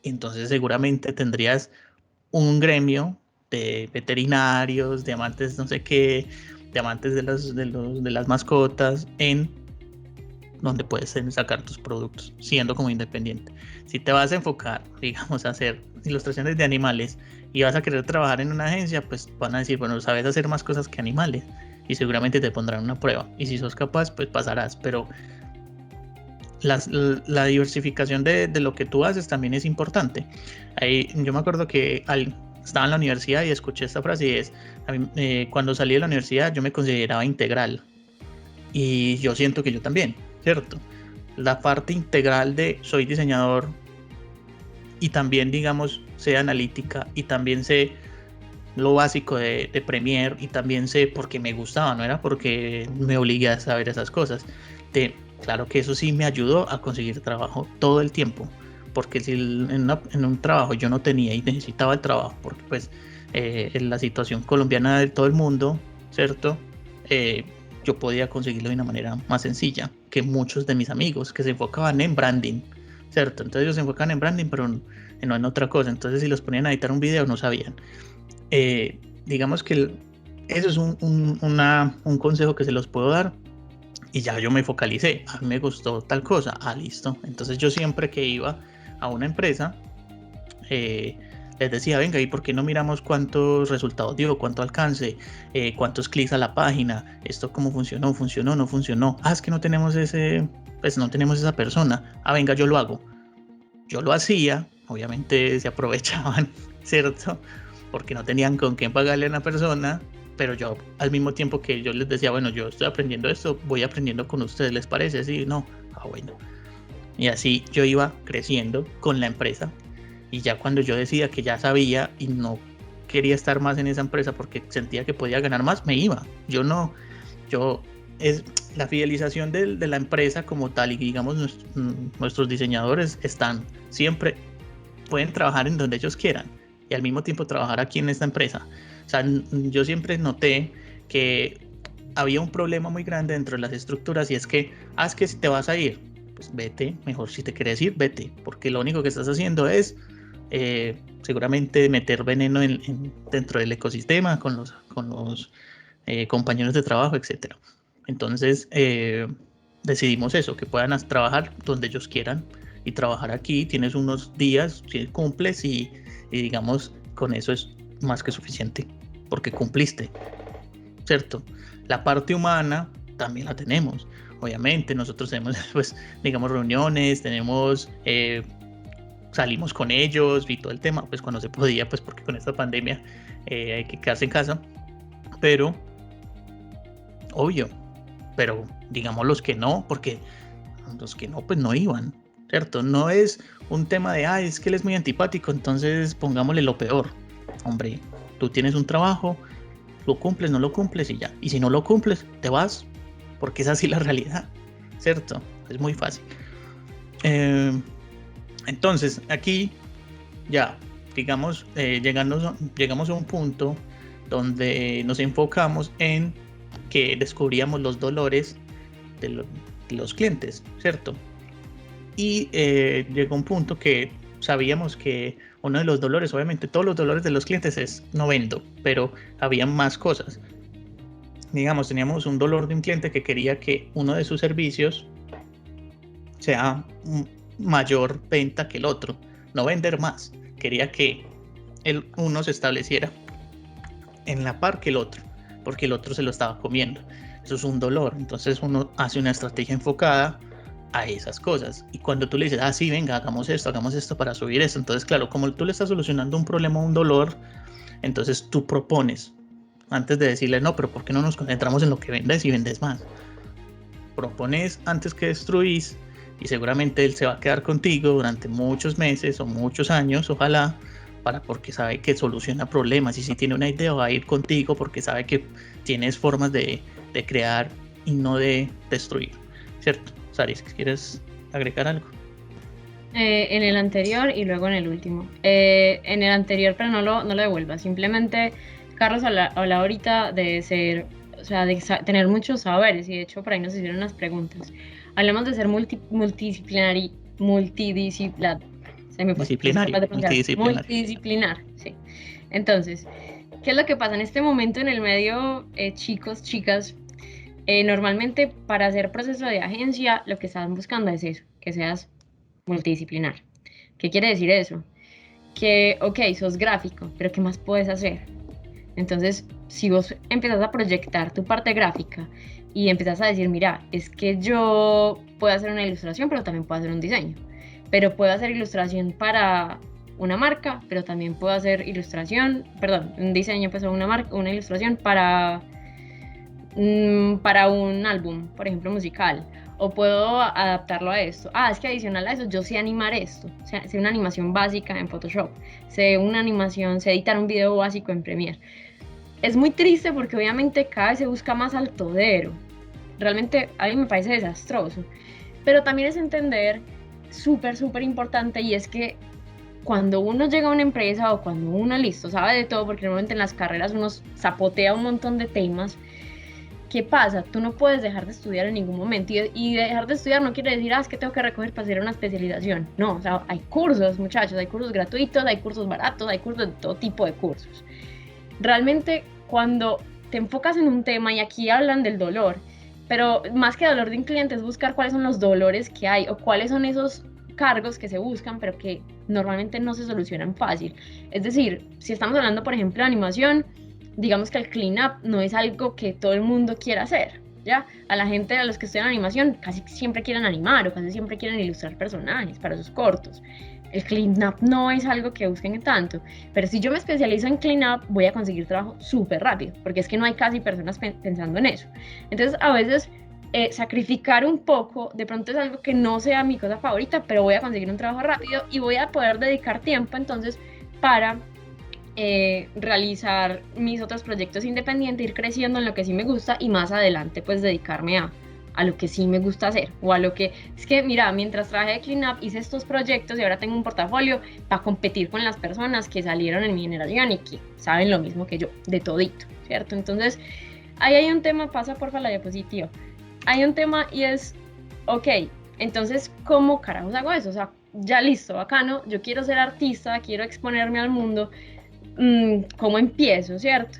Speaker 2: Entonces seguramente tendrías un gremio de veterinarios, de amantes no sé qué, de amantes de las mascotas, en donde puedes sacar tus productos, siendo como independiente. Si te vas a enfocar, digamos, a hacer ilustraciones de animales y vas a querer trabajar en una agencia, pues van a decir, bueno, sabes hacer más cosas que animales, y seguramente te pondrán una prueba, y si sos capaz, pues pasarás. Pero la diversificación de lo que tú haces también es importante. Yo me acuerdo que estaba en la universidad y escuché esta frase, y es, cuando salí de la universidad yo me consideraba integral, y yo siento que yo también, ¿cierto? La parte integral de soy diseñador y también, digamos, sé analítica, y también sé lo básico de Premiere, y también sé porque me gustaba, no era porque me obligué a saber esas cosas. Claro que eso sí me ayudó a conseguir trabajo todo el tiempo, porque si en un trabajo yo no tenía y necesitaba el trabajo, porque pues en la situación colombiana de todo el mundo, ¿cierto? Yo podía conseguirlo de una manera más sencilla que muchos de mis amigos que se enfocaban en branding, ¿cierto? Entonces ellos se enfocan en branding, pero no en otra cosa. Entonces si los ponían a editar un video no sabían. Digamos que eso es un consejo que se los puedo dar. Y ya yo me focalicé, a mí me gustó tal cosa, listo. Entonces yo siempre que iba a una empresa, les decía, venga, ¿y por qué no miramos cuántos resultados dio, cuánto alcance, cuántos clics a la página, esto cómo funcionó, no funcionó? Es que no tenemos no tenemos esa persona. Venga, yo lo hago. Yo lo hacía, obviamente se aprovechaban, ¿cierto? Porque no tenían con quién pagarle a una persona. Pero yo, al mismo tiempo que yo les decía, bueno, yo estoy aprendiendo esto, voy aprendiendo con ustedes, ¿les parece? Sí, no, bueno. Y así yo iba creciendo con la empresa. Y ya cuando yo decía que ya sabía y no quería estar más en esa empresa porque sentía que podía ganar más, me iba. Es la fidelización de la empresa como tal, y digamos nuestros diseñadores pueden trabajar en donde ellos quieran y al mismo tiempo trabajar aquí en esta empresa. O sea, yo siempre noté que había un problema muy grande dentro de las estructuras, y es que que si te vas a ir, pues vete, mejor si te quieres ir, vete, porque lo único que estás haciendo es seguramente meter veneno dentro del ecosistema con los compañeros de trabajo, etc. Entonces decidimos eso, que puedan trabajar donde ellos quieran y trabajar aquí. Tienes unos días, si cumples y digamos con eso es más que suficiente, porque cumpliste, ¿cierto? La parte humana también la tenemos, obviamente. Nosotros tenemos, pues, digamos, reuniones, salimos con ellos y todo el tema, pues cuando se podía, pues porque con esta pandemia hay que quedarse en casa, pero obvio, pero digamos los que no, porque los que no, pues no iban, ¿cierto? No es un tema de, es que él es muy antipático, entonces pongámosle lo peor. Hombre, tú tienes un trabajo, lo cumples, no lo cumples y ya. Y si no lo cumples, te vas, porque es así la realidad, ¿cierto? Es muy fácil. Entonces, aquí ya, digamos, llegamos a un punto donde nos enfocamos en que descubríamos los dolores de los clientes, ¿cierto? Y llegó un punto que sabíamos que uno de los dolores, obviamente todos los dolores de los clientes es no vendo, pero había más cosas. Digamos, teníamos un dolor de un cliente que quería que uno de sus servicios sea mayor venta que el otro, no vender más, quería que uno se estableciera en la par que el otro, porque el otro se lo estaba comiendo. Eso es un dolor. Entonces uno hace una estrategia enfocada a esas cosas, y cuando tú le dices, sí, venga, hagamos esto para subir esto, entonces claro, como tú le estás solucionando un problema, un dolor, entonces tú propones, antes de decirle, no, pero ¿por qué no nos concentramos en lo que vendes y vendes más? Propones antes que destruís, y seguramente él se va a quedar contigo durante muchos meses o muchos años, ojalá, porque sabe que soluciona problemas, y si tiene una idea va a ir contigo porque sabe que tienes formas de crear y no de destruir, ¿cierto? Saris, ¿quieres agregar algo?
Speaker 3: En el anterior y luego en el último. En el anterior, pero no lo devuelvas. Simplemente, Carlos habla ahorita de ser, o sea, de tener muchos saberes, y de hecho por ahí nos hicieron unas preguntas. Hablamos de ser multidisciplinar. Multidisciplinar, sí. Entonces, ¿qué es lo que pasa en este momento en el medio, chicos, chicas? Normalmente para hacer proceso de agencia lo que están buscando es eso, que seas multidisciplinar. ¿Qué quiere decir eso? Que, sos gráfico, pero ¿qué más puedes hacer? Entonces, si vos empezás a proyectar tu parte gráfica y empezás a decir, mira, es que yo puedo hacer una ilustración, pero también puedo hacer un diseño. Pero puedo hacer ilustración para una marca, pero también puedo hacer un diseño, pues una ilustración para un álbum, por ejemplo, musical, o puedo adaptarlo a esto. Es que adicional a eso, yo sé animar esto, o sea, sé una animación básica en Photoshop, sé editar un video básico en Premiere. Es muy triste porque obviamente cada vez se busca más al todero. Realmente a mí me parece desastroso, pero también es entender, súper importante, y es que cuando uno llega a una empresa o cuando uno sabe de todo, porque normalmente en las carreras uno zapotea un montón de temas, ¿qué pasa? Tú no puedes dejar de estudiar en ningún momento, y dejar de estudiar no quiere decir, es que tengo que recoger para hacer una especialización. No, o sea, hay cursos, muchachos, hay cursos gratuitos, hay cursos baratos, hay cursos de todo tipo de cursos. Realmente, cuando te enfocas en un tema, y aquí hablan del dolor, pero más que dolor de un cliente es buscar cuáles son los dolores que hay, o cuáles son esos cargos que se buscan, pero que normalmente no se solucionan fácil. Es decir, si estamos hablando, por ejemplo, de animación, digamos que el clean-up no es algo que todo el mundo quiera hacer, ¿ya? A la gente, a los que estudian animación, casi siempre quieren animar o casi siempre quieren ilustrar personajes para sus cortos. El clean-up no es algo que busquen tanto, pero si yo me especializo en clean-up, voy a conseguir trabajo súper rápido, porque es que no hay casi personas pensando en eso. Entonces, a veces, sacrificar un poco, de pronto es algo que no sea mi cosa favorita, pero voy a conseguir un trabajo rápido y voy a poder dedicar tiempo, entonces, para realizar mis otros proyectos independientes, ir creciendo en lo que sí me gusta y más adelante pues dedicarme a lo que sí me gusta hacer, o a lo que, es que mira, mientras trabajé de clean-up hice estos proyectos y ahora tengo un portafolio para competir con las personas que salieron en mi generación y que saben lo mismo que yo, de todito, ¿cierto? Entonces, ahí hay un tema, pasa porfa la diapositiva, hay un tema y es, ok, entonces, ¿cómo carajos hago eso? O sea, ya listo, bacano, yo quiero ser artista, quiero exponerme al mundo, ¿cómo empiezo, cierto?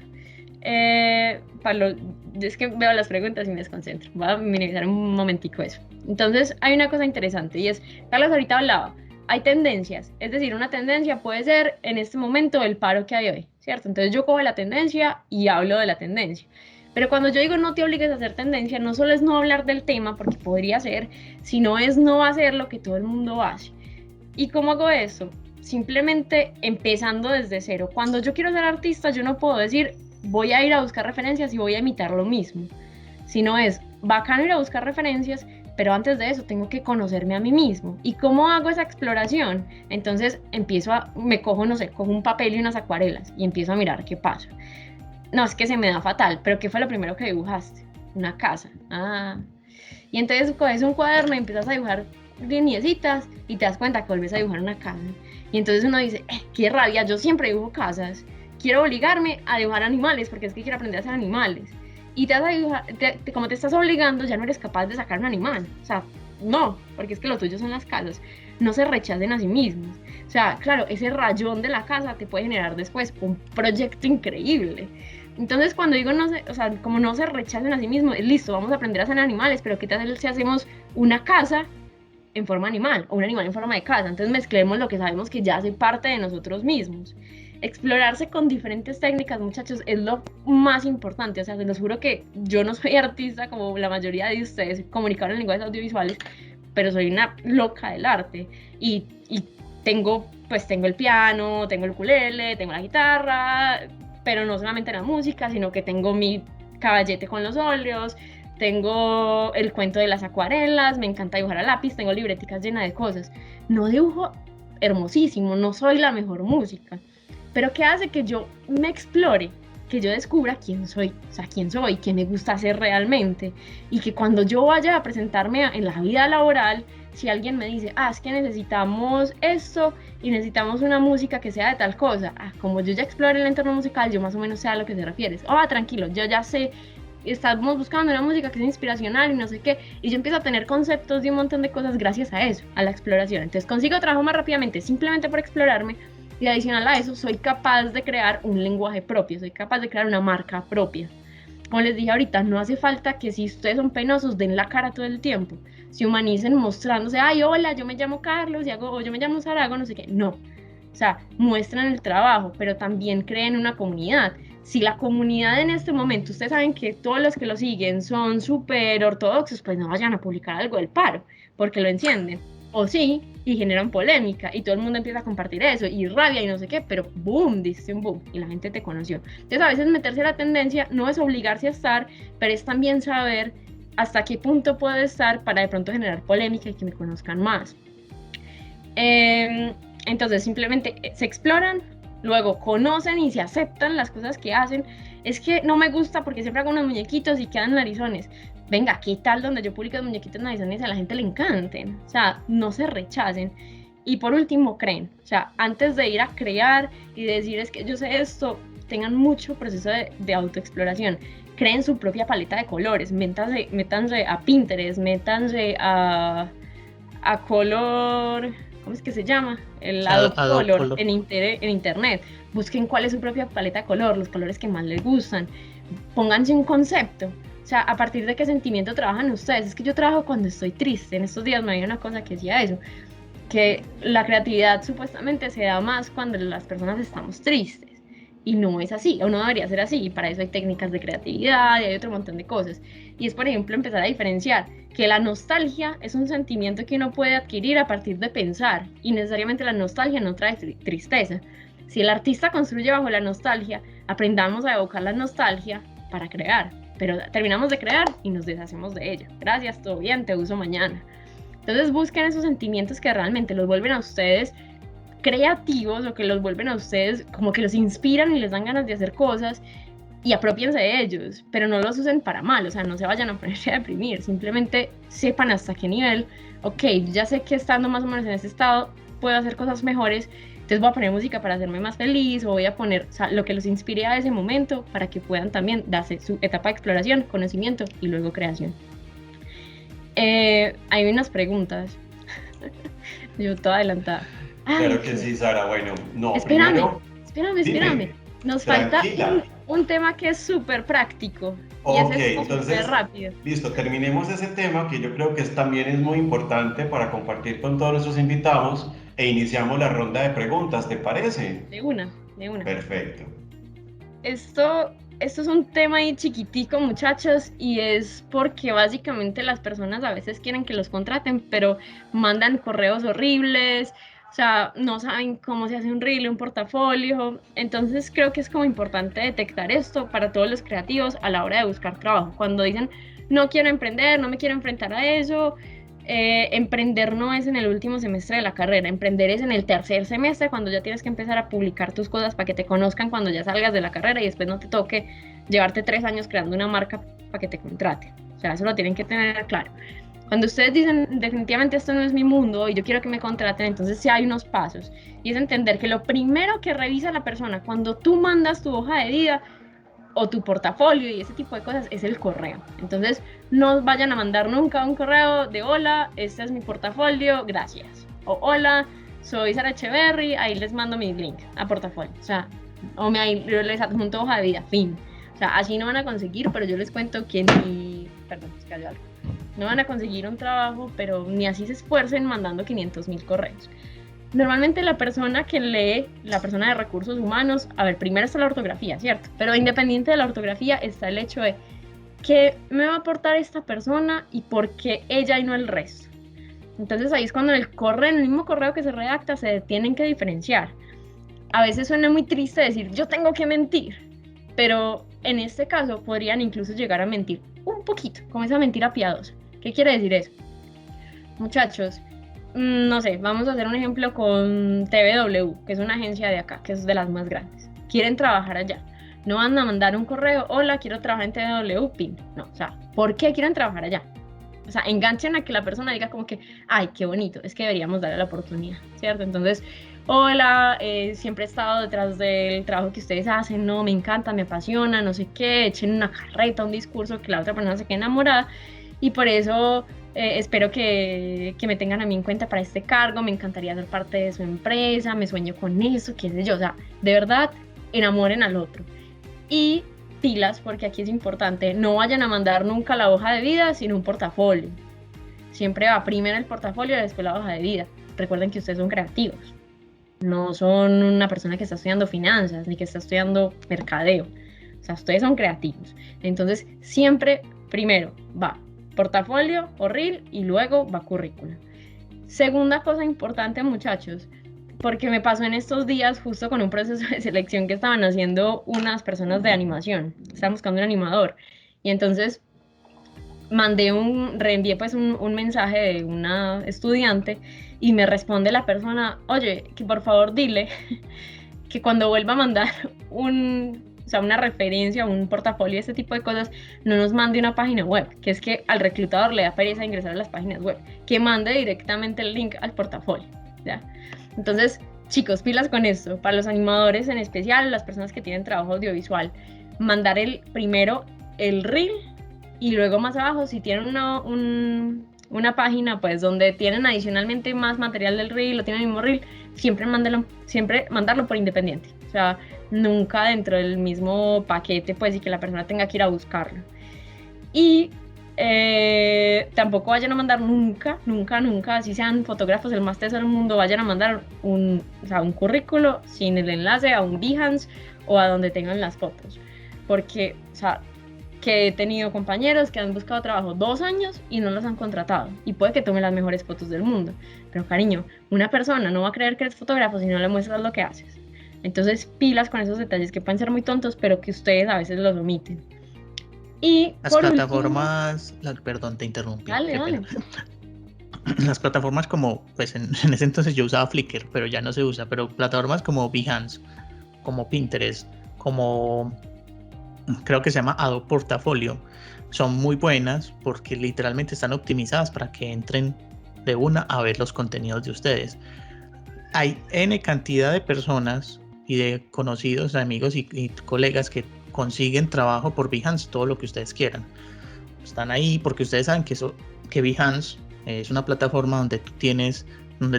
Speaker 3: Pablo, es que veo las preguntas y me desconcentro. Voy a minimizar un momentico eso. Entonces, hay una cosa interesante y es, Carlos ahorita hablaba, hay tendencias, es decir, una tendencia puede ser en este momento el paro que hay hoy, ¿cierto? Entonces yo cojo la tendencia y hablo de la tendencia. Pero cuando yo digo no te obligues a hacer tendencia, no solo es no hablar del tema, porque podría ser, sino es no hacer lo que todo el mundo hace. ¿Y cómo hago eso? Simplemente empezando desde cero. Cuando yo quiero ser artista, yo no puedo decir voy a ir a buscar referencias y voy a imitar lo mismo, sino es bacano ir a buscar referencias, pero antes de eso tengo que conocerme a mí mismo. ¿Y cómo hago esa exploración? Entonces me cojo, no sé, cojo un papel y unas acuarelas y empiezo a mirar qué pasa. No, es que se me da fatal, pero ¿qué fue lo primero que dibujaste? Una casa. Y entonces coges un cuaderno y empiezas a dibujar lineecitas y te das cuenta que vuelves a dibujar una casa. Y entonces uno dice, qué rabia, yo siempre dibujo casas, quiero obligarme a dibujar animales porque es que quiero aprender a hacer animales. Y te vas a dibujar, como te estás obligando, ya no eres capaz de sacar un animal. O sea, no, porque es que lo tuyo son las casas. No se rechacen a sí mismos. O sea, claro, ese rayón de la casa te puede generar después un proyecto increíble. Entonces, cuando digo no se, o sea, como no se rechacen a sí mismos, es listo, vamos a aprender a hacer animales, pero ¿qué tal si hacemos una casa en forma animal o un animal en forma de casa? Entonces mezclemos lo que sabemos que ya hace parte de nosotros mismos. Explorarse con diferentes técnicas, muchachos, es lo más importante. O sea, se los juro que yo no soy artista como la mayoría de ustedes, comunicador en lenguajes audiovisuales, pero soy una loca del arte y tengo el piano, tengo el ukulele, tengo la guitarra, pero no solamente la música, sino que tengo mi caballete con los óleos, tengo el cuento de las acuarelas, me encanta dibujar a lápiz, tengo libreticas llenas de cosas. No dibujo hermosísimo, no soy la mejor música, pero ¿qué hace que yo me explore? Que yo descubra quién soy, o sea, quién soy, qué me gusta hacer realmente, y que cuando yo vaya a presentarme en la vida laboral, si alguien me dice, es que necesitamos esto y necesitamos una música que sea de tal cosa, como yo ya exploré el entorno musical, yo más o menos sé a lo que te refieres. Tranquilo, yo ya sé, estamos buscando una música que sea inspiracional y no sé qué, y yo empiezo a tener conceptos de un montón de cosas gracias a eso, a la exploración. Entonces consigo trabajo más rápidamente, simplemente por explorarme, y adicional a eso, soy capaz de crear un lenguaje propio, soy capaz de crear una marca propia. Como les dije ahorita, no hace falta que si ustedes son penosos, den la cara todo el tiempo, se humanicen mostrándose, hola, yo me llamo Carlos, o yo me llamo Sarago, no sé qué. No, o sea, muestran el trabajo, pero también creen una comunidad. Si la comunidad en este momento, ustedes saben que todos los que lo siguen son súper ortodoxos, pues no vayan a publicar algo del paro, porque lo encienden. O sí, y generan polémica, y todo el mundo empieza a compartir eso, y rabia y no sé qué, pero boom, diste un boom, y la gente te conoció. Entonces a veces meterse a la tendencia no es obligarse a estar, pero es también saber hasta qué punto puede estar para de pronto generar polémica y que me conozcan más. Entonces simplemente se exploran, luego conocen y se aceptan las cosas que hacen. Es que no me gusta porque siempre hago unos muñequitos y quedan narizones. Venga, ¿qué tal donde yo publico los muñequitos narizones y a la gente le encanten? O sea, no se rechacen. Y por último, creen. O sea, antes de ir a crear y decir es que yo sé esto, tengan mucho proceso de autoexploración. Creen su propia paleta de colores, métanse a Pinterest, métanse a Color, ¿cómo es que se llama? El Adobe Color en internet. Busquen cuál es su propia paleta de color, los colores que más les gustan. Pónganse un concepto. O sea, a partir de qué sentimiento trabajan ustedes. Es que yo trabajo cuando estoy triste. En estos días me había una cosa que decía eso, que la creatividad supuestamente se da más cuando las personas estamos tristes. Y no es así, o no debería ser así, y para eso hay técnicas de creatividad y hay otro montón de cosas. Y es, por ejemplo, empezar a diferenciar que la nostalgia es un sentimiento que uno puede adquirir a partir de pensar, y necesariamente la nostalgia no trae tristeza. Si el artista construye bajo la nostalgia, aprendamos a evocar la nostalgia para crear, pero terminamos de crear y nos deshacemos de ella. Gracias, todo bien, te uso mañana. Entonces busquen esos sentimientos que realmente los vuelven a ustedes creativos, o que los vuelven a ustedes como que los inspiran y les dan ganas de hacer cosas, y apropiense de ellos, pero no los usen para mal. O sea, no se vayan a ponerse a deprimir, simplemente sepan hasta qué nivel, ok, ya sé que estando más o menos en ese estado puedo hacer cosas mejores, entonces voy a poner música para hacerme más feliz, o voy a poner, o sea, lo que los inspire a ese momento para que puedan también darse su etapa de exploración, conocimiento y luego creación. Hay unas preguntas. Yo toda adelantada.
Speaker 1: Claro que sí, Sara. Bueno, no,
Speaker 3: espérame.
Speaker 1: Dime.
Speaker 3: Nos
Speaker 1: Tranquila.
Speaker 3: falta un tema que es súper práctico.
Speaker 1: Ok,
Speaker 3: y es
Speaker 1: entonces,
Speaker 3: rápido.
Speaker 1: Listo, terminemos ese tema que yo creo que también es muy importante para compartir con todos nuestros invitados, e iniciamos la ronda de preguntas, ¿te parece?
Speaker 3: De una.
Speaker 1: Perfecto.
Speaker 3: Esto es un tema ahí chiquitico, muchachos, y es porque básicamente las personas a veces quieren que los contraten, pero mandan correos horribles. O sea, no saben cómo se hace un reel, un portafolio. Entonces creo que es como importante detectar esto para todos los creativos a la hora de buscar trabajo. Cuando dicen, no quiero emprender, no me quiero enfrentar a eso, emprender no es en el último semestre de la carrera, emprender es en el tercer semestre, cuando ya tienes que empezar a publicar tus cosas para que te conozcan cuando ya salgas de la carrera y después no te toque llevarte 3 años creando una marca para que te contraten. O sea, eso lo tienen que tener claro. Cuando ustedes dicen, definitivamente esto no es mi mundo y yo quiero que me contraten, entonces sí hay unos pasos. Y es entender que lo primero que revisa la persona cuando tú mandas tu hoja de vida o tu portafolio y ese tipo de cosas es el correo. Entonces no vayan a mandar nunca un correo de hola, este es mi portafolio, gracias. O hola, soy Sara Echeverry, ahí les mando mi link a portafolio. O sea, yo les adjunto hoja de vida, fin. O sea, así no van a conseguir, pero yo les cuento que perdón, se cayó algo. No van a conseguir un trabajo, pero ni así se esfuercen mandando 500,000 correos. Normalmente la persona que lee, la persona de recursos humanos, a ver, primero está la ortografía, ¿cierto? Pero independiente de la ortografía está el hecho de qué me va a aportar esta persona y por qué ella y no el resto. Entonces ahí es cuando en el mismo correo que se redacta se tienen que diferenciar. A veces suena muy triste decir, yo tengo que mentir, pero en este caso podrían incluso llegar a mentir un poquito, como esa mentira piadosa. ¿Qué quiere decir eso? Muchachos, no sé, vamos a hacer un ejemplo con TVW, que es una agencia de acá, que es de las más grandes. Quieren trabajar allá. No van a mandar un correo, hola, quiero trabajar en TVW, pin. No, o sea, ¿por qué quieren trabajar allá? O sea, enganchen a que la persona diga como que, ay, qué bonito, es que deberíamos darle la oportunidad, ¿cierto? Entonces, hola, siempre he estado detrás del trabajo que ustedes hacen, no, me encanta, me apasiona, no sé qué, echen una carreta, un discurso que la otra persona se quede enamorada, y por eso espero que me tengan a mí en cuenta para este cargo, me encantaría ser parte de su empresa, me sueño con eso, qué sé yo, o sea, de verdad, enamoren al otro. Y pilas, porque aquí es importante, no vayan a mandar nunca la hoja de vida sin un portafolio. Siempre va primero el portafolio y después la hoja de vida. Recuerden que ustedes son creativos. No son una persona que está estudiando finanzas ni que está estudiando mercadeo. O sea, ustedes son creativos. Entonces, siempre primero va portafolio o reel y luego va currículum. Segunda cosa importante, muchachos, porque me pasó en estos días justo con un proceso de selección que estaban haciendo unas personas de animación. Estaban buscando un animador. Y entonces reenvié pues un mensaje de una estudiante y me responde la persona, oye, que por favor dile que cuando vuelva a mandar una referencia, un portafolio, este tipo de cosas, no nos mande una página web, que es que al reclutador le da pereza ingresar a las páginas web, que mande directamente el link al portafolio, ¿ya? Entonces, chicos, pilas con esto. Para los animadores en especial, las personas que tienen trabajo audiovisual, mandar primero el reel y luego más abajo, si tienen una página pues donde tienen adicionalmente más material del reel o tienen el mismo reel, siempre mandarlo por independiente. O sea, nunca dentro del mismo paquete pues y que la persona tenga que ir a buscarlo. Y tampoco vayan a mandar nunca, así sean fotógrafos el más teso del mundo, vayan a mandar un currículo sin el enlace a un Behance o a donde tengan las fotos, porque, o sea, que he tenido compañeros que han buscado trabajo 2 años y no los han contratado, y puede que tomen las mejores fotos del mundo, pero cariño, una persona no va a creer que eres fotógrafo si no le muestras lo que haces. Entonces, pilas con esos detalles que pueden ser muy tontos, pero que ustedes a veces los omiten. Y
Speaker 2: las plataformas, perdón, te interrumpí.
Speaker 3: Dale.
Speaker 2: Las plataformas como, pues en ese entonces yo usaba Flickr, pero ya no se usa, pero plataformas como Behance, como Pinterest, como creo que se llama Adobe Portfolio, son muy buenas porque literalmente están optimizadas para que entren de una a ver los contenidos de ustedes. Hay N cantidad de personas y de conocidos, amigos y colegas que consiguen trabajo por Behance, todo lo que ustedes quieran. Están ahí porque ustedes saben que Behance es una plataforma donde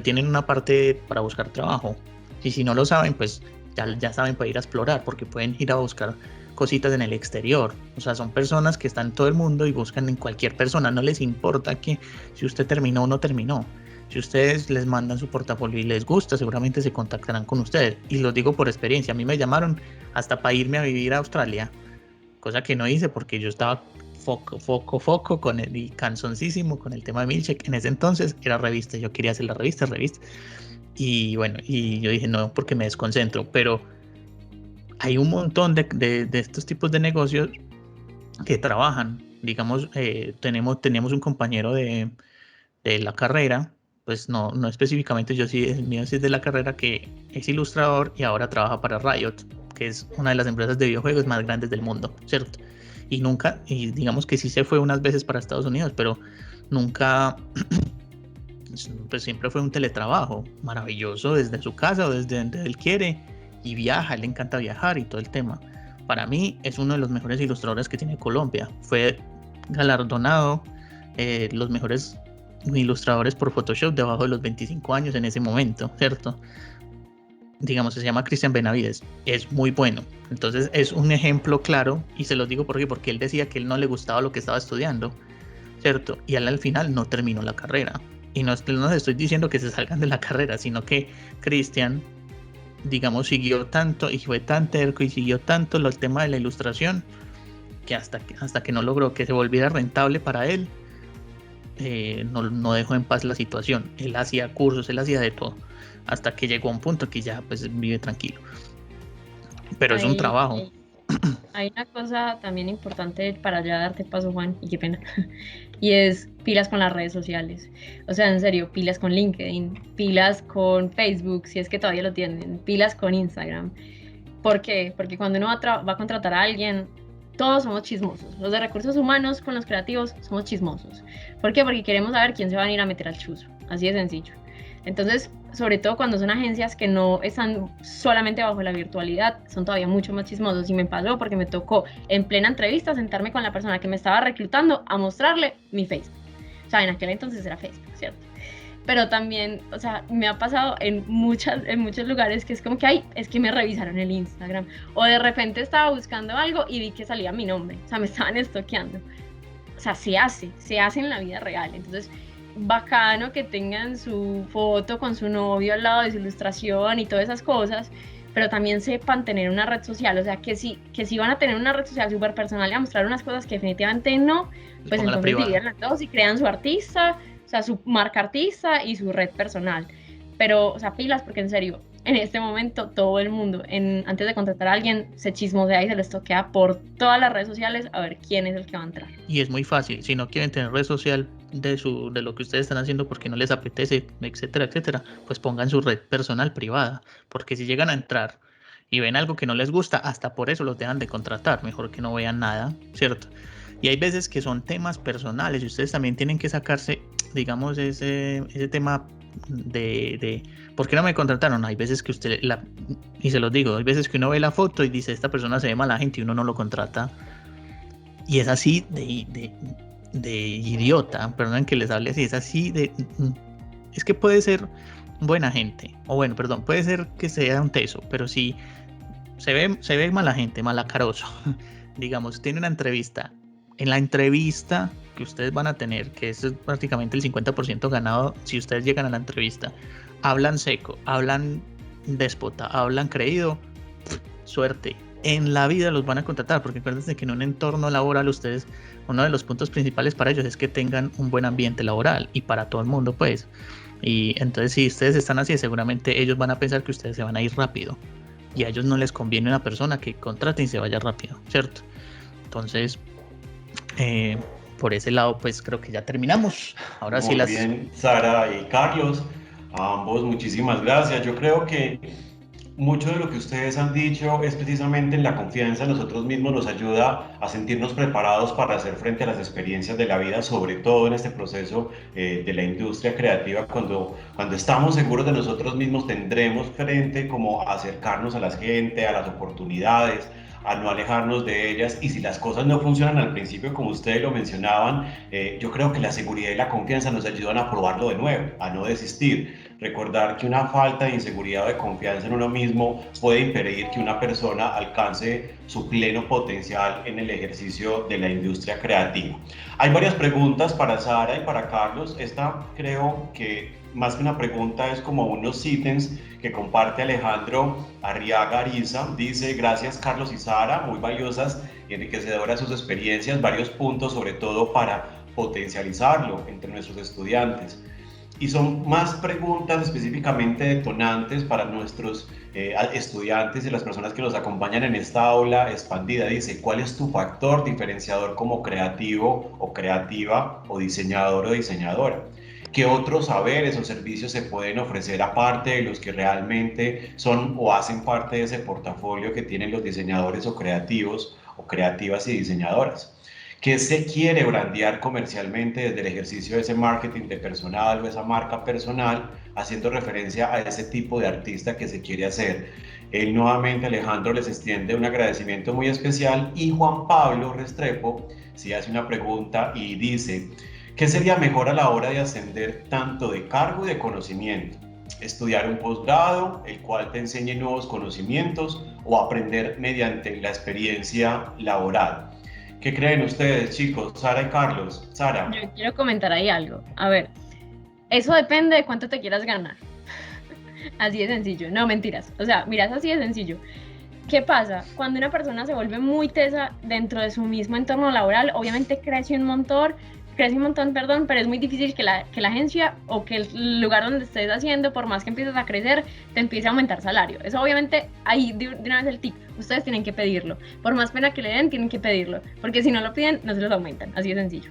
Speaker 2: tienen una parte para buscar trabajo. Y si no lo saben, pues ya saben para ir a explorar, porque pueden ir a buscar cositas en el exterior. O sea, son personas que están en todo el mundo y buscan en cualquier persona. No les importa que si usted terminó o no terminó. Si ustedes les mandan su portafolio y les gusta, seguramente se contactarán con ustedes. Y lo digo por experiencia. A mí me llamaron hasta para irme a vivir a Australia, cosa que no hice porque yo estaba foco con y cansoncísimo con el tema de Milkshake. En ese entonces era revista, yo quería hacer la revista. Y bueno, y yo dije no, porque me desconcentro. Pero hay un montón de estos tipos de negocios que trabajan. Digamos, teníamos un compañero de la carrera, pues no específicamente, yo sí, el mío sí es de la carrera, que es ilustrador y ahora trabaja para Riot, que es una de las empresas de videojuegos más grandes del mundo, ¿cierto? Y digamos que sí se fue unas veces para Estados Unidos, pero nunca, pues siempre fue un teletrabajo maravilloso desde su casa o desde donde él quiere, y viaja, le encanta viajar y todo el tema. Para mí es uno de los mejores ilustradores que tiene Colombia, fue galardonado los mejores ilustradores por Photoshop debajo de los 25 años en ese momento, ¿cierto? Digamos, se llama Cristian Benavides, es muy bueno. Entonces es un ejemplo claro, y se los digo porque él decía que él no le gustaba lo que estaba estudiando, ¿cierto? Y él al final no terminó la carrera. Y no les estoy diciendo que se salgan de la carrera, sino que Cristian, digamos, siguió tanto y fue tan terco y siguió tanto el tema de la ilustración que hasta que no logró que se volviera rentable para él, no dejó en paz la situación. Él hacía cursos, él hacía de todo, hasta que llegó a un punto que ya pues vive tranquilo. Pero es un trabajo.
Speaker 3: Hay una cosa también importante para ya darte paso, Juan, y qué pena, y es pilas con las redes sociales. O sea, en serio, pilas con LinkedIn, pilas con Facebook, si es que todavía lo tienen, pilas con Instagram. ¿Por qué? Porque cuando uno va a contratar a alguien, todos somos chismosos. Los de recursos humanos con los creativos somos chismosos. ¿Por qué? Porque queremos saber quién se va a ir a meter al chuzo. Así de sencillo. Entonces, sobre todo cuando son agencias que no están solamente bajo la virtualidad, son todavía mucho más chismosos. Y me pasó porque me tocó en plena entrevista sentarme con la persona que me estaba reclutando a mostrarle mi Facebook. O sea, en aquel entonces era Facebook, ¿cierto? Pero también, o sea, me ha pasado en muchos lugares que es como que, ay, es que me revisaron el Instagram. O de repente estaba buscando algo y vi que salía mi nombre. O sea, me estaban estoqueando. O sea, se hace en la vida real. Entonces, bacano que tengan su foto con su novio al lado de su ilustración y todas esas cosas, pero también sepan tener una red social. O sea, que si van a tener una red social súper personal y a mostrar unas cosas que definitivamente no, pues entonces dividirla en dos y crean su artista, o sea, su marca artista y su red personal. Pero, o sea, pilas, porque en serio, en este momento todo el mundo, antes de contratar a alguien, se chismosea y se les toquea por todas las redes sociales a ver quién es el que va a entrar.
Speaker 2: Y es muy fácil, si no quieren tener red social de lo que ustedes están haciendo porque no les apetece, etcétera, etcétera, pues pongan su red personal privada, porque si llegan a entrar y ven algo que no les gusta, hasta por eso los dejan de contratar, mejor que no vean nada, ¿cierto? Y hay veces que son temas personales y ustedes también tienen que sacarse, digamos, ese tema de ¿por qué no me contrataron? Hay veces que y se los digo, hay veces que uno ve la foto y dice, esta persona se ve mala gente y uno no lo contrata. Y es así de idiota, perdonen que les hable así, es así es que puede ser buena gente, o bueno, perdón, puede ser que sea un teso, pero si se ve mala gente, malacaroso, digamos, tiene una entrevista, en la entrevista que ustedes van a tener, que es prácticamente el 50% ganado si ustedes llegan a la entrevista, hablan seco, hablan déspota, hablan creído, suerte, en la vida los van a contratar, porque acuérdense que en un entorno laboral ustedes, uno de los puntos principales para ellos es que tengan un buen ambiente laboral, y para todo el mundo pues, y entonces si ustedes están así, seguramente ellos van a pensar que ustedes se van a ir rápido, y a ellos no les conviene una persona que contrate y se vaya rápido, ¿cierto? Entonces, por ese lado, pues creo que ya terminamos. Ahora
Speaker 1: Muy
Speaker 2: sí
Speaker 1: bien, Sara y Carlos, a ambos muchísimas gracias. Yo creo que mucho de lo que ustedes han dicho es precisamente en la confianza en nosotros mismos, nos ayuda a sentirnos preparados para hacer frente a las experiencias de la vida, sobre todo en este proceso de la industria creativa. Cuando estamos seguros de nosotros mismos, tendremos frente como a acercarnos a la gente, a las oportunidades, a no alejarnos de ellas, y si las cosas no funcionan al principio, como ustedes lo mencionaban, yo creo que la seguridad y la confianza nos ayudan a probarlo de nuevo, a no desistir. Recordar que una falta de inseguridad o de confianza en uno mismo puede impedir que una persona alcance su pleno potencial en el ejercicio de la industria creativa. Hay varias preguntas para Sara y para Carlos. Esta creo que más que una pregunta es como unos ítems que comparte Alejandro Arriaga Ariza. Dice: gracias Carlos y Sara, muy valiosas y enriquecedoras sus experiencias, varios puntos sobre todo para potencializarlo entre nuestros estudiantes. Y son más preguntas específicamente detonantes para nuestros estudiantes y las personas que nos acompañan en esta aula expandida. Dice: ¿cuál es tu factor diferenciador como creativo o creativa o diseñador o diseñadora? ¿Qué otros saberes o servicios se pueden ofrecer aparte de los que realmente son o hacen parte de ese portafolio que tienen los diseñadores o creativos o creativas y diseñadoras? ¿Qué se quiere brandear comercialmente desde el ejercicio de ese marketing de personal o esa marca personal, haciendo referencia a ese tipo de artista que se quiere hacer? Nuevamente Alejandro les extiende un agradecimiento muy especial, y Juan Pablo Restrepo sí hace una pregunta y dice: ¿qué sería mejor a la hora de ascender tanto de cargo y de conocimiento? ¿Estudiar un posgrado, el cual te enseñe nuevos conocimientos, o aprender mediante la experiencia laboral? ¿Qué creen ustedes, chicos? Sara y Carlos. Sara.
Speaker 3: Yo quiero comentar ahí algo. A ver, eso depende de cuánto te quieras ganar. Así de sencillo. No, mentiras. O sea, mira, es así de sencillo. ¿Qué pasa? Cuando una persona se vuelve muy tesa dentro de su mismo entorno laboral, obviamente crece un montón, pero es muy difícil que la agencia o que el lugar donde estés haciendo, por más que empieces a crecer, te empiece a aumentar salario. Eso obviamente, ahí de una vez el tip, ustedes tienen que pedirlo. Por más pena que le den, tienen que pedirlo, porque si no lo piden, no se los aumentan, así de sencillo.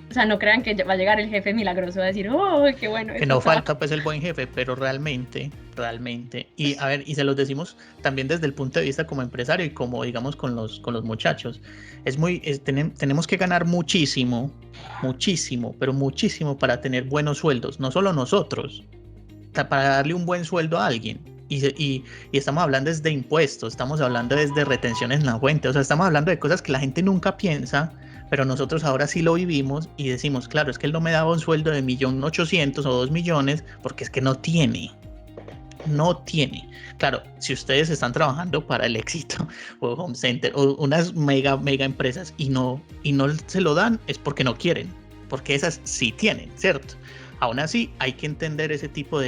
Speaker 3: O sea, no crean que va a llegar el jefe milagroso a decir: oh, qué bueno.
Speaker 2: Que no falta pues el buen jefe, pero realmente, y a ver, y se los decimos también desde el punto de vista como empresario y como digamos con los muchachos, tenemos que ganar muchísimo, pero muchísimo para tener buenos sueldos, no solo nosotros, para darle un buen sueldo a alguien. Y estamos hablando desde impuestos, estamos hablando desde retenciones en la fuente, o sea, estamos hablando de cosas que la gente nunca piensa, pero nosotros ahora sí lo vivimos y decimos: claro, es que él no me daba un sueldo de 1.800.000 o 2 millones porque es que no tiene. Claro, si ustedes están trabajando para el Éxito o Home Center o unas mega empresas y no se lo dan, es porque no quieren, porque esas sí tienen, ¿cierto? Aún así hay que entender ese tipo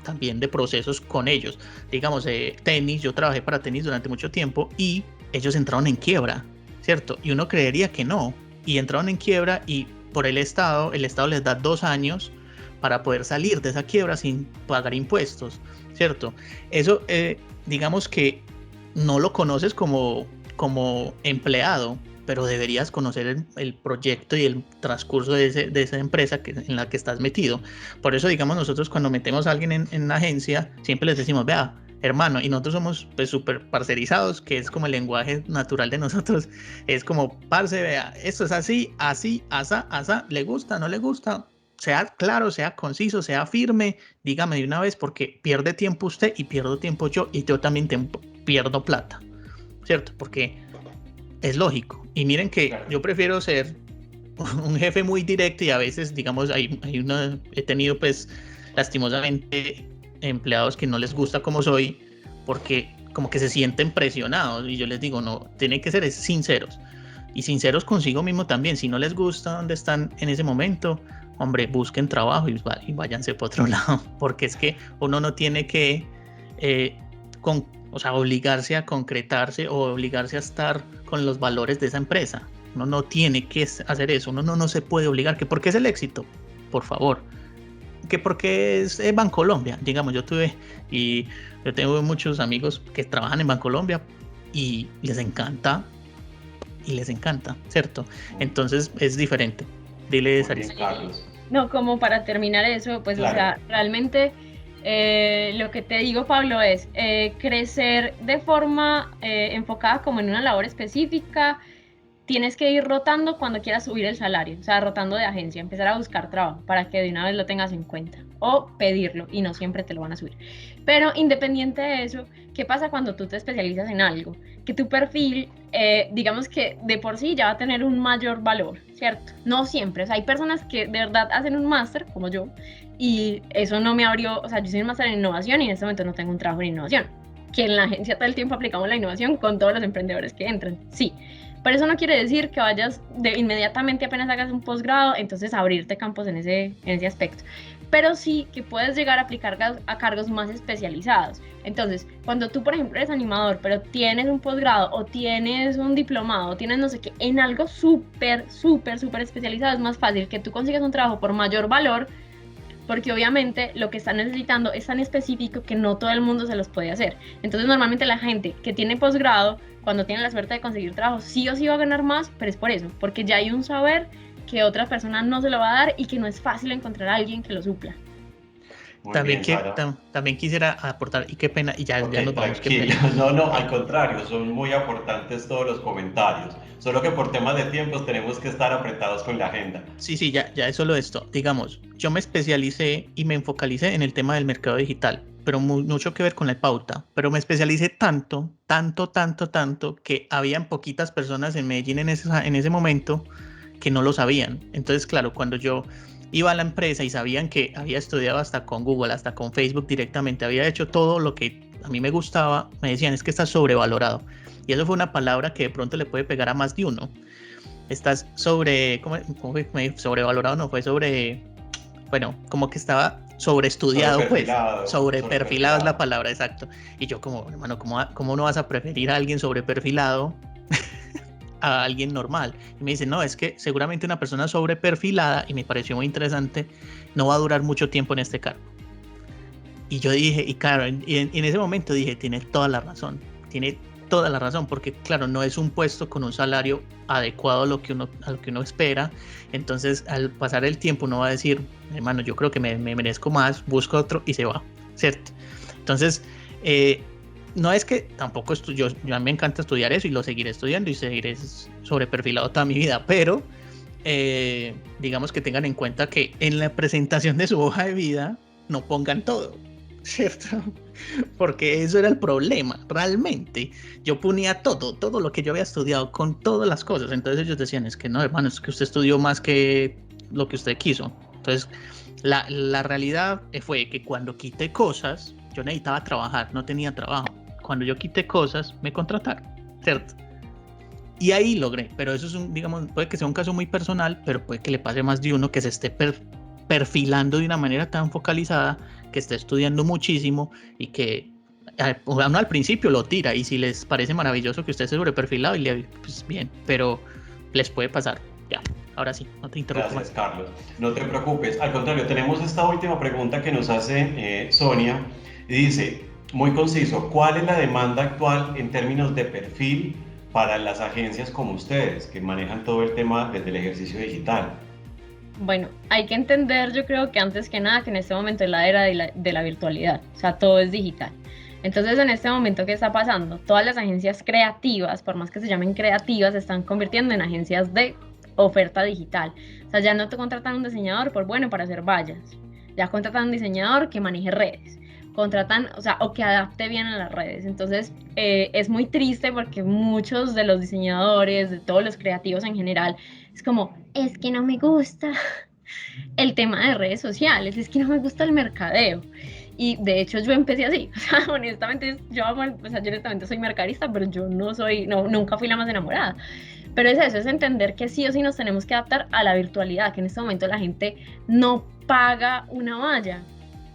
Speaker 2: también de procesos con ellos. Digamos, tenis, yo trabajé para tenis durante mucho tiempo y ellos entraron en quiebra, ¿cierto? Y uno creería que no, y entraron en quiebra, y por el Estado les da 2 años para poder salir de esa quiebra sin pagar impuestos, ¿cierto? Eso, digamos que no lo conoces como empleado, pero deberías conocer el proyecto y el transcurso de esa empresa en la que estás metido. Por eso, digamos, nosotros cuando metemos a alguien en la agencia, siempre les decimos: vea, hermano, y nosotros somos pues súper parcerizados, que es como el lenguaje natural de nosotros, es como: parce, vea, esto es así, asá, le gusta, no le gusta, sea claro, sea conciso, sea firme, dígame de una vez, porque pierde tiempo usted y pierdo tiempo yo, y yo también pierdo plata, ¿cierto? Porque es lógico. Y miren que
Speaker 1: Claro.
Speaker 2: yo prefiero ser un jefe muy directo, y a veces, digamos, he tenido pues lastimosamente empleados que no les gusta como soy, porque como que se sienten presionados, y yo les digo, no, tienen que ser sinceros, y sinceros consigo mismo también. Si no les gusta donde están en ese momento, hombre, busquen trabajo y váyanse por otro lado, porque es que uno no tiene que o sea, obligarse a concretarse o obligarse a estar con los valores de esa empresa. Uno no tiene que hacer eso, uno no se puede obligar. ¿Que por qué es el éxito? Por favor. Que porque es Bancolombia, digamos, yo tengo muchos amigos que trabajan en Bancolombia y les encanta, ¿cierto? Entonces es diferente. Dile, Sarisa.
Speaker 1: Carlos.
Speaker 3: No, como para terminar eso, pues,
Speaker 1: claro.
Speaker 3: O sea, realmente lo que te digo, Pablo, es crecer de forma enfocada como en una labor específica. Tienes que ir rotando cuando quieras subir el salario, o sea, rotando de agencia, empezar a buscar trabajo para que de una vez lo tengas en cuenta, o pedirlo, y no siempre te lo van a subir. Pero independiente de eso, ¿qué pasa cuando tú te especializas en algo? Que tu perfil, digamos que de por sí ya va a tener un mayor valor, ¿cierto? No siempre, o sea, hay personas que de verdad hacen un máster, como yo, y eso no me abrió, o sea, yo soy un máster en innovación y en este momento no tengo un trabajo en innovación, que en la agencia todo el tiempo aplicamos la innovación con todos los emprendedores que entran, sí. Pero eso no quiere decir que vayas inmediatamente apenas hagas un posgrado, entonces abrirte campos en ese aspecto. Pero sí que puedes llegar a aplicar a cargos más especializados. Entonces, cuando tú, por ejemplo, eres animador, pero tienes un posgrado o tienes un diplomado o tienes no sé qué, en algo súper especializado, es más fácil que tú consigas un trabajo por mayor valor, porque obviamente lo que están necesitando es tan específico que no todo el mundo se los puede hacer. Entonces, normalmente la gente que tiene posgrado, cuando tiene la suerte de conseguir trabajo, sí o sí va a ganar más, pero es por eso, porque ya hay un saber que otra persona no se lo va a dar y que no es fácil encontrar a alguien que lo supla.
Speaker 2: También quisiera aportar, y qué pena, y ya nos vamos.
Speaker 1: Tranquilo, no, al contrario, son muy aportantes todos los comentarios, solo que por temas de tiempos tenemos que estar apretados con la agenda.
Speaker 2: Sí, ya es solo esto. Digamos, yo me especialicé y me focalicé en el tema del mercado digital, pero mucho que ver con la pauta, pero me especialicé tanto, que habían poquitas personas en Medellín en ese momento que no lo sabían. Entonces, claro, cuando yo iba a la empresa y sabían que había estudiado hasta con Google, hasta con Facebook directamente, había hecho todo lo que a mí me gustaba, me decían, es que estás sobrevalorado. Y eso fue una palabra que de pronto le puede pegar a más de uno. Estás sobrevalorado, no fue como que estaba sobreestudiado, sobreperfilado es la palabra, exacto. Y yo como, hermano, ¿cómo no vas a preferir a alguien sobreperfilado a alguien normal? Y me dice, no, es que seguramente una persona sobreperfilada, y me pareció muy interesante, no va a durar mucho tiempo en este cargo. Y yo dije, y claro, en ese momento dije, tiene toda la razón, porque claro, no es un puesto con un salario adecuado a lo que uno espera. Entonces, al pasar el tiempo uno va a decir, hermano, yo creo que me merezco más, busco otro, y se va, ¿cierto? Entonces, no es que tampoco yo a mí me encanta estudiar eso y lo seguiré estudiando y seguiré sobreperfilado toda mi vida, pero digamos que tengan en cuenta que en la presentación de su hoja de vida no pongan todo, ¿cierto? Porque eso era el problema, realmente. Yo ponía todo lo que yo había estudiado con todas las cosas. Entonces ellos decían, es que no, hermano, es que usted estudió más que lo que usted quiso. Entonces la realidad fue que cuando quité cosas, yo necesitaba trabajar, no tenía trabajo. Cuando yo quité cosas, me contrataron, ¿cierto? Y ahí logré, pero eso es digamos, puede que sea un caso muy personal, pero puede que le pase a más de uno que se esté perfilando de una manera tan focalizada, que esté estudiando muchísimo y que uno al principio lo tira, y si les parece maravilloso que usted esté sobreperfilado, pues bien, pero les puede pasar. Ya, ahora sí, no te interrumpo.
Speaker 1: Gracias, Carlos. No te preocupes, al contrario, tenemos esta última pregunta que nos hace Sonia, y dice, muy conciso, ¿cuál es la demanda actual en términos de perfil para las agencias como ustedes, que manejan todo el tema desde el ejercicio digital?
Speaker 3: Bueno, hay que entender, yo creo que antes que nada, que en este momento es la era de la virtualidad, o sea, todo es digital. Entonces, en este momento, ¿qué está pasando? Todas las agencias creativas, por más que se llamen creativas, se están convirtiendo en agencias de oferta digital. O sea, ya no te contratan un diseñador para hacer vallas, ya contratan un diseñador que maneje redes, contratan, o sea, o que adapte bien a las redes. Entonces, es muy triste porque muchos de los diseñadores, de todos los creativos en general, es como, es que no me gusta el tema de redes sociales, es que no me gusta el mercadeo. Y de hecho yo empecé así, o sea, honestamente, yo honestamente soy mercadista, pero yo nunca fui la más enamorada. Pero es eso, es entender que sí o sí nos tenemos que adaptar a la virtualidad, que en este momento la gente no paga una valla,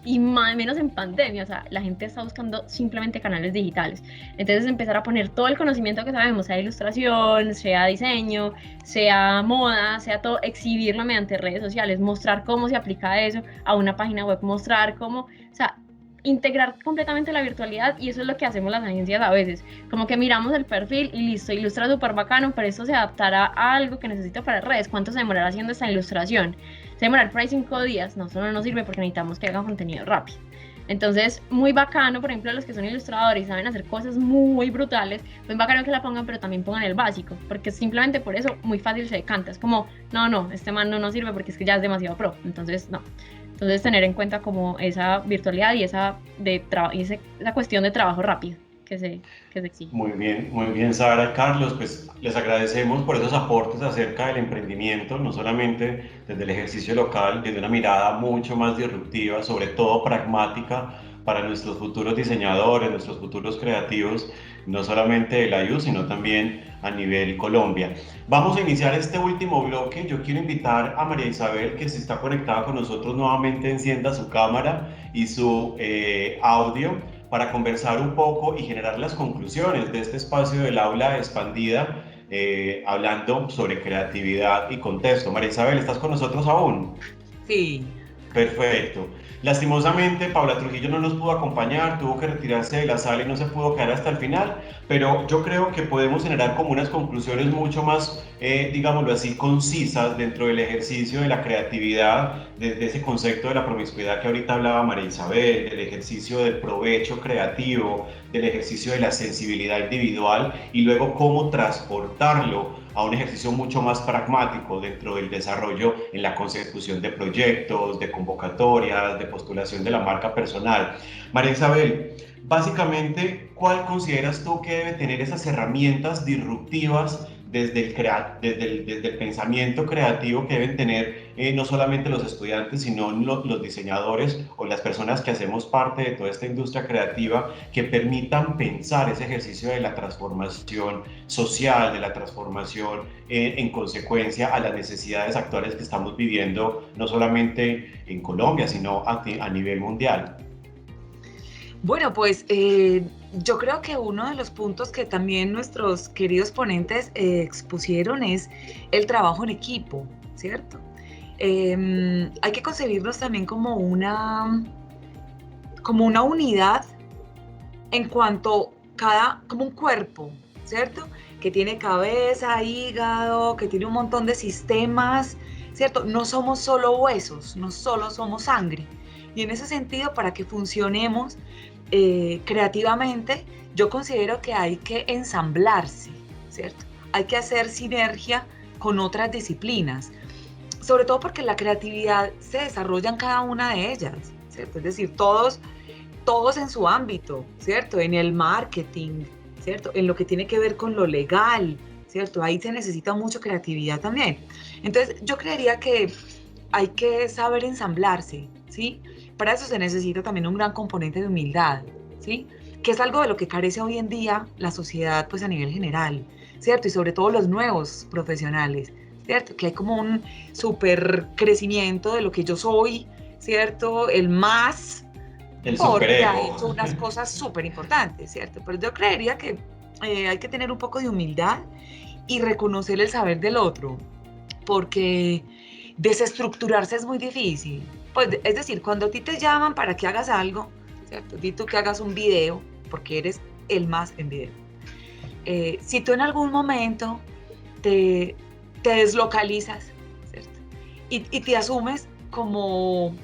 Speaker 3: y menos en pandemia, o sea, la gente está buscando simplemente canales digitales. Entonces empezar a poner todo el conocimiento que sabemos, sea ilustración, sea diseño, sea moda, sea todo, exhibirlo mediante redes sociales, mostrar cómo se aplica eso a una página web, mostrar cómo, o sea, integrar completamente la virtualidad. Y eso es lo que hacemos las agencias a veces, como que miramos el perfil y listo, ilustra súper bacano, pero esto se adaptará a algo que necesito para redes. ¿Cuánto se demorará haciendo esta ilustración? Se demorará por ahí 5 días. No, eso no nos sirve porque necesitamos que haga contenido rápido. Entonces, muy bacano, por ejemplo, los que son ilustradores y saben hacer cosas muy brutales, pues bacano que la pongan, pero también pongan el básico, porque simplemente por eso muy fácil se decanta. Es como, no, este man no nos sirve porque es que ya es demasiado pro. Entonces, no. Entonces, tener en cuenta como esa virtualidad y esa cuestión de trabajo rápido que se exige.
Speaker 1: Muy bien, Sara. Carlos, pues les agradecemos por esos aportes acerca del emprendimiento, no solamente desde el ejercicio local, desde una mirada mucho más disruptiva, sobre todo pragmática para nuestros futuros diseñadores, nuestros futuros creativos, no solamente de la IU, sino también a nivel Colombia. Vamos a iniciar este último bloque. Yo quiero invitar a María Isabel, que si está conectada con nosotros nuevamente, encienda su cámara y su audio para conversar un poco y generar las conclusiones de este espacio del aula expandida, hablando sobre creatividad y contexto. María Isabel, ¿estás con nosotros aún?
Speaker 4: Sí.
Speaker 1: Perfecto. Lastimosamente, Paula Trujillo no nos pudo acompañar, tuvo que retirarse de la sala y no se pudo quedar hasta el final, pero yo creo que podemos generar como unas conclusiones mucho más, digámoslo así, concisas dentro del ejercicio de la creatividad, desde ese concepto de la promiscuidad que ahorita hablaba María Isabel, del ejercicio del provecho creativo, del ejercicio de la sensibilidad individual y luego cómo transportarlo a un ejercicio mucho más pragmático dentro del desarrollo en la consecución de proyectos, de convocatorias, de postulación de la marca personal. María Isabel, básicamente, ¿cuál consideras tú que debe tener esas herramientas disruptivas desde el pensamiento creativo que deben tener no solamente los estudiantes, sino los diseñadores o las personas que hacemos parte de toda esta industria creativa, que permitan pensar ese ejercicio de la transformación social, de la transformación en consecuencia a las necesidades actuales que estamos viviendo, no solamente en Colombia, sino a nivel mundial?
Speaker 4: Bueno, pues yo creo que uno de los puntos que también nuestros queridos ponentes expusieron es el trabajo en equipo, ¿cierto? Hay que concebirnos también como una unidad en cuanto como un cuerpo, ¿cierto? Que tiene cabeza, hígado, que tiene un montón de sistemas, ¿cierto? No somos solo huesos, no solo somos sangre. Y en ese sentido, para que funcionemos creativamente, yo considero que hay que ensamblarse, ¿cierto? Hay que hacer sinergia con otras disciplinas, sobre todo porque la creatividad se desarrolla en cada una de ellas, ¿cierto? Es decir, todos en su ámbito, ¿cierto? En el marketing, ¿cierto? En lo que tiene que ver con lo legal, ¿cierto? Ahí se necesita mucha creatividad también. Entonces, yo creería que hay que saber ensamblarse, ¿sí? Para eso se necesita también un gran componente de humildad, ¿sí? Que es algo de lo que carece hoy en día la sociedad, pues a nivel general, ¿cierto? Y sobre todo los nuevos profesionales, ¿cierto? Que hay como un súper crecimiento de lo que yo soy, ¿cierto? El porque ha hecho unas cosas súper importantes, ¿cierto? Pero yo creería que hay que tener un poco de humildad y reconocer el saber del otro, porque desestructurarse es muy difícil. Pues, es decir, cuando a ti te llaman para que hagas algo, ¿cierto? Di tú que hagas un video, porque eres el más en video. Si tú en algún momento te deslocalizas, ¿cierto? Y te asumes como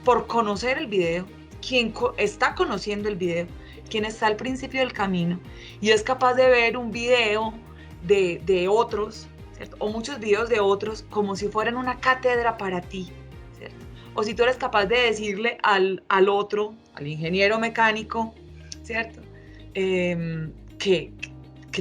Speaker 4: por conocer el video, quien está conociendo el video, quien está al principio del camino y es capaz de ver un video de otros, ¿cierto? O muchos videos de otros como si fueran una cátedra para ti, ¿cierto? O si tú eres capaz de decirle al otro, al ingeniero mecánico, ¿cierto? Que